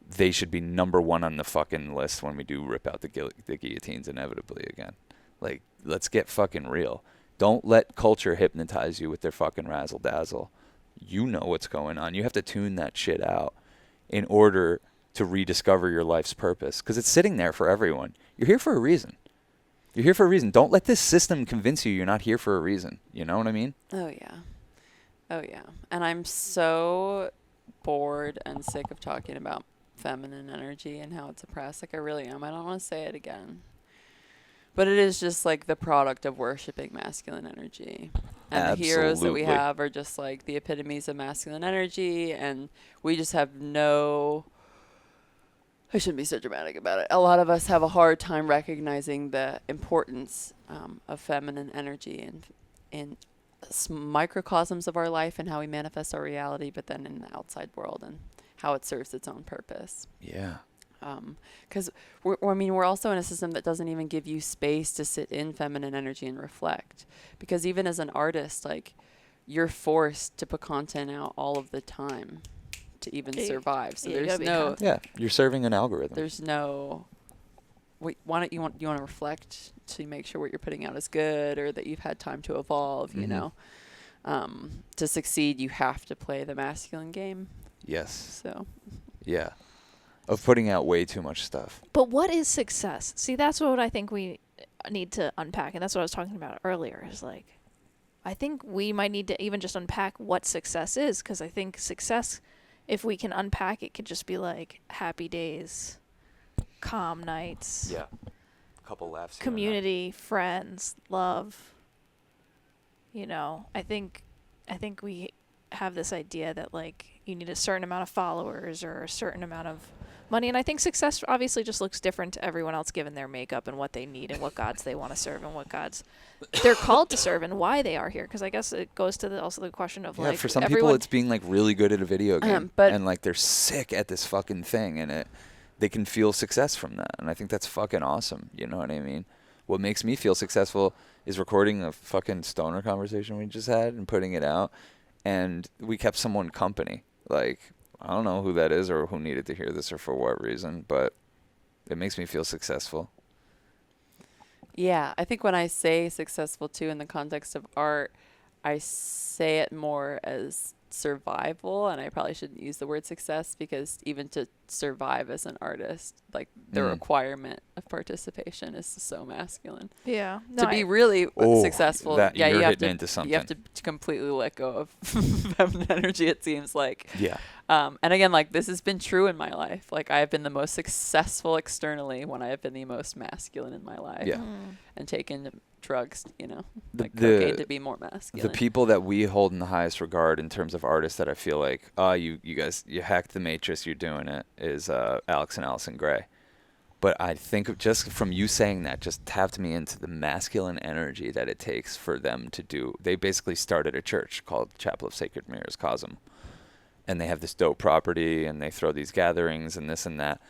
they should be number one on the fucking list when we do rip out the guillotines inevitably again. Like, let's get fucking real. Don't let culture hypnotize you with their fucking razzle dazzle. You know what's going on. You have to tune that shit out in order to rediscover your life's purpose, because it's sitting there for everyone. You're here for a reason. You're here for a reason. Don't let this system convince you you're not here for a reason. You know what I mean? Oh, yeah. Oh, yeah. And I'm so bored and sick of talking about feminine energy and how it's oppressed. Like, I really am. I don't want to say it again. But it is just like the product of worshiping masculine energy. And Absolutely. The heroes that we have are just like the epitomes of masculine energy. And we just have no... I shouldn't be so dramatic about it. A lot of us have a hard time recognizing the importance of feminine energy in microcosms of our life and how we manifest our reality, but then in the outside world and how it serves its own purpose. Yeah. Because we're also in a system that doesn't even give you space to sit in feminine energy and reflect. Because even as an artist, like, you're forced to put content out all of the time to even survive. So there's no... Yeah, you're serving an algorithm. There's no... Wait, why don't you want to reflect to make sure what you're putting out is good or that you've had time to evolve, you know? To succeed, you have to play the masculine game. Yes. So... Yeah. Of putting out way too much stuff. But what is success? See, that's what I think we need to unpack. And that's what I was talking about earlier is like, I think we might need to even just unpack what success is. Because I think success, if we can unpack it, could just be like happy days, calm nights. Yeah. A couple laughs. Community, friends, love. You know, I think we have this idea that like you need a certain amount of followers or a certain amount of money, and I think success obviously just looks different to everyone else given their makeup and what they need and what gods they want to serve and what gods they're called to serve and why they are here. Because I guess it goes to also the question of like for some people it's being like really good at a video game but and like they're sick at this fucking thing and they can feel success from that, and I think that's fucking awesome. You know what I mean? What makes me feel successful is recording a fucking stoner conversation we just had and putting it out, and we kept someone company. Like, I don't know who that is or who needed to hear this or for what reason, but it makes me feel successful. Yeah, I think when I say successful too in the context of art, I say it more as survival, and I probably shouldn't use the word success because even to survive as an artist, like the requirement of participation is so masculine. Yeah. To be really successful, you have to completely let go of feminine energy, it seems like. Yeah. And again, like this has been true in my life. Like I have been the most successful externally when I have been the most masculine in my life. Yeah. And taken drugs, you know, like cocaine to be more masculine. The people that we hold in the highest regard in terms of artists that I feel like, you guys, you hacked the matrix, you're doing it, is Alex and Allison Gray. But I think just from you saying that just tapped me into the masculine energy that it takes for them to do. They basically started a church called Chapel of Sacred Mirrors, Cosm. And they have this dope property and they throw these gatherings and this and that.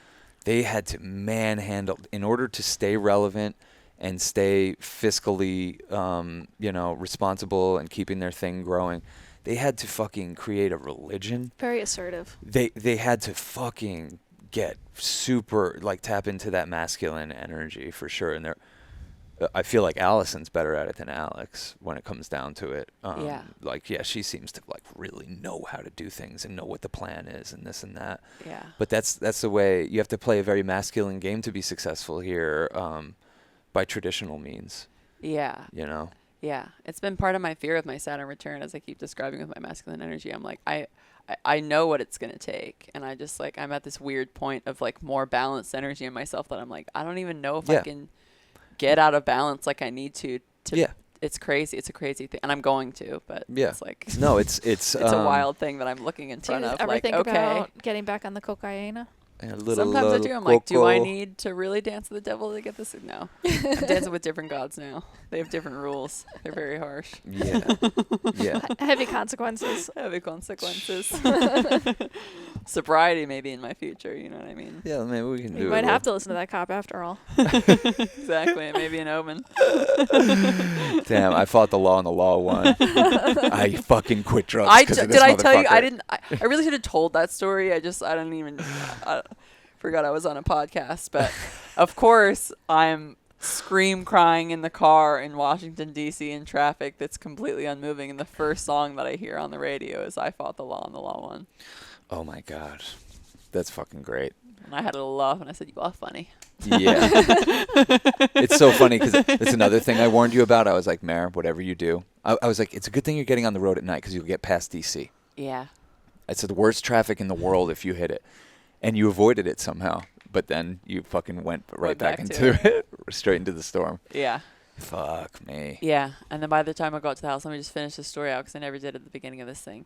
they had to manhandle in order to stay relevant and stay fiscally, responsible and keeping their thing growing. They had to fucking create a religion. Very assertive. They had to fucking get super, like, tap into that masculine energy for sure. And I feel like Allison's better at it than Alex when it comes down to it. Yeah. Like, yeah, she seems to, like, really know how to do things and know what the plan is and this and that. Yeah. But that's the way you have to play a very masculine game to be successful here, by traditional means. Yeah. You know? Yeah. It's been part of my fear of my Saturn return, as I keep describing with my masculine energy. I'm like, I know what it's going to take. And I just, like, I'm at this weird point of, like, more balanced energy in myself that I'm like, I don't even know if I can get out of balance like I need to. Yeah. It's crazy. It's a crazy thing. And I'm going to, but it's like, no, it's it's a wild thing that I'm looking in front Do you of. ever Like, think okay. about getting back on the cocaine? Sometimes I do. I'm like, do I need to really dance with the devil to get this? No. I'm dancing with different gods now. They have different rules. They're very harsh. Yeah. Yeah. Heavy consequences. Heavy consequences. Sobriety maybe in my future, you know what I mean? Yeah, maybe we can do it. You might have to listen to that cop after all. Exactly. It may be an omen. Damn, I fought the law and the law won. I fucking quit drugs. Did I tell you? I didn't. I really should have told that story. I didn't even. I forgot I was on a podcast. But of course, I'm scream crying in the car in Washington, D.C. in traffic that's completely unmoving. And the first song that I hear on the radio is I Fought the Law and the Law Won. Oh, my God. That's fucking great. And I had a little laugh and I said, you are funny. Yeah. It's so funny because it's another thing I warned you about. I was like, Mare, whatever you do. I was like, it's a good thing you're getting on the road at night because you'll get past D.C. Yeah. It's the worst traffic in the world if you hit it. And you avoided it somehow. But then you fucking went right back into it. Straight into the storm. Yeah. Fuck me. Yeah. And then by the time I got to the house, let me just finish the story out because I never did at the beginning of this thing.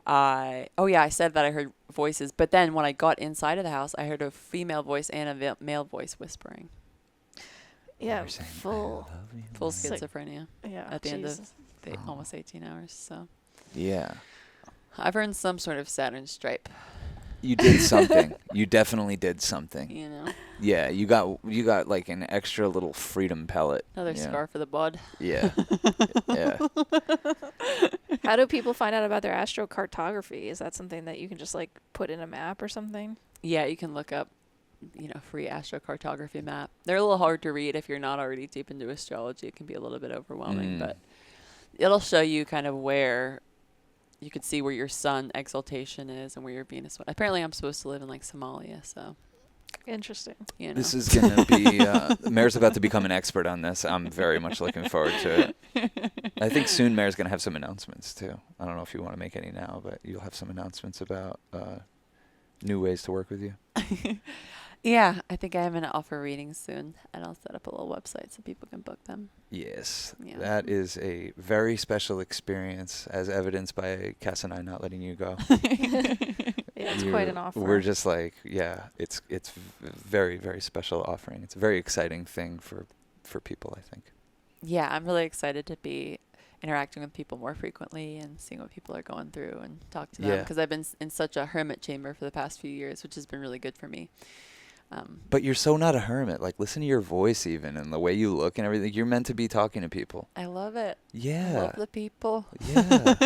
I said that I heard voices, but then when I got inside of the house, I heard a female voice and a male voice whispering. Yeah, Saying, full like- schizophrenia. Yeah. At the end of Jesus. almost 18 hours. So Yeah. I've earned some sort of Saturn stripe. You did something. You definitely did something. You know, Yeah, you got like an extra little freedom pellet. another Yeah. scar for the bud. Yeah. Yeah. How do people find out about their astrocartography? Is that something that you can just like put in a map or something? Yeah, you can look up, free astrocartography map. They're a little hard to read if you're not already deep into astrology. It can be a little bit overwhelming, but it'll show you kind of where you could see where your sun exaltation is and where your Venus. Apparently, I'm supposed to live in like Somalia, so Interesting. This is going to be, Mare's about to become an expert on this. I'm very much looking forward to it. I think soon Mare's going to have some announcements too. I don't know if you want to make any now, but you'll have some announcements about new ways to work with you. Yeah, I think I'm going to offer readings soon, and I'll set up a little website so people can book them. Yes, Yeah. that is a very special experience, as evidenced by Cass and I not letting you go. Yeah, it's quite an offer. We're just like, yeah, it's very, very special offering. It's a very exciting thing for people, I think. Yeah, I'm really excited to be interacting with people more frequently and seeing what people are going through and talk to them Yeah. because I've been in such a hermit chamber for the past few years, which has been really good for me. But you're so not a hermit. Like, listen to your voice even and the way you look and everything. You're meant to be talking to people. I love it. Yeah. I love the people. Yeah.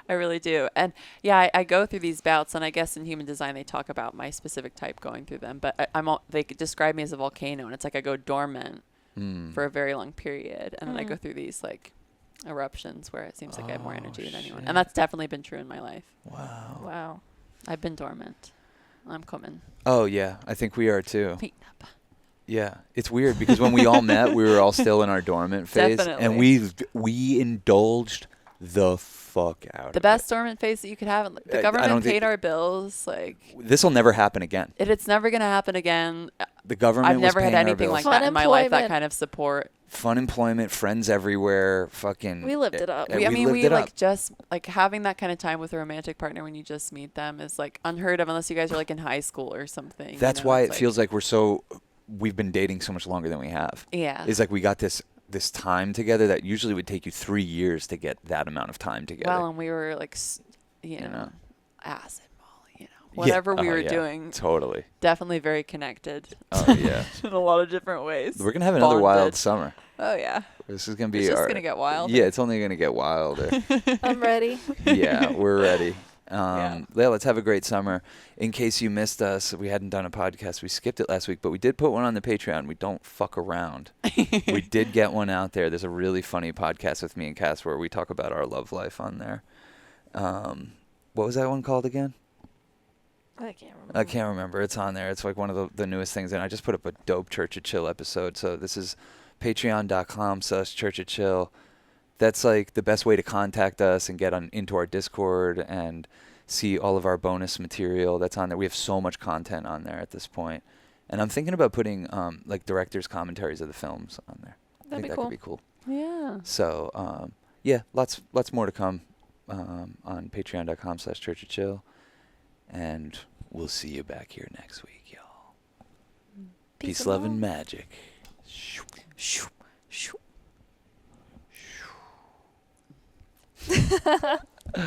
I really do. And yeah, I go through these bouts, and I guess in human design they talk about my specific type going through them. But they describe me as a volcano, and it's like I go dormant for a very long period, and then I go through these like eruptions where it seems like I have more energy than anyone. And that's definitely been true in my life. Wow. Wow. I've been dormant. I'm coming. Oh, yeah. I think we are too. Heating up. Yeah. It's weird because when we all met, we were all still in our dormant phase. Definitely. And we indulged the fuck out The of best dormant phase that you could have. The I government don't paid think- our bills. Like, This will never happen again. it's never going to happen again. The government I've was never had paying our anything bills. like that in my life, that Unemployment. kind of support. Fun employment, friends everywhere, fucking. We lived it up. we I mean, lived we it like up. just like having that kind of time with a romantic partner when you just meet them is like unheard of unless you guys are like in high school or something. That's why It's it feels like we've been dating so much longer than we have. Yeah. It's like we got this time together that usually would take you 3 years to get that amount of time together. Well, and we were like, you know, know. acid, Molly, whatever we Oh, were yeah. doing. Totally. Definitely very connected. Oh yeah. In a lot of different ways. We're gonna have another wild Bonded. summer. Oh yeah. This is gonna be It's just our. gonna get wilder. Yeah, it's only gonna get wilder. I'm ready. Yeah, we're ready. Yeah. Let's have a great summer. In case you missed us, we hadn't done a podcast. We skipped it last week, but we did put one on the Patreon. We don't fuck around. We did get one out there. There's a really funny podcast with me and Cass where we talk about our love life on there. What was that one called again? I I can't remember. It's on there. It's like one of the newest things. And I just put up a dope Church of Chill episode. So this is patreon.com/Church of Chill. That's like the best way to contact us and get into our Discord and see all of our bonus material that's on there. We have so much content on there at this point. And I'm thinking about putting like director's commentaries of the films on there. I That'd think be that cool. could be cool. Yeah. So yeah, lots more to come on patreon.com/Church of Chill. And we'll see you back here next week, y'all. Peace, love, and magic. Shoo, shoo.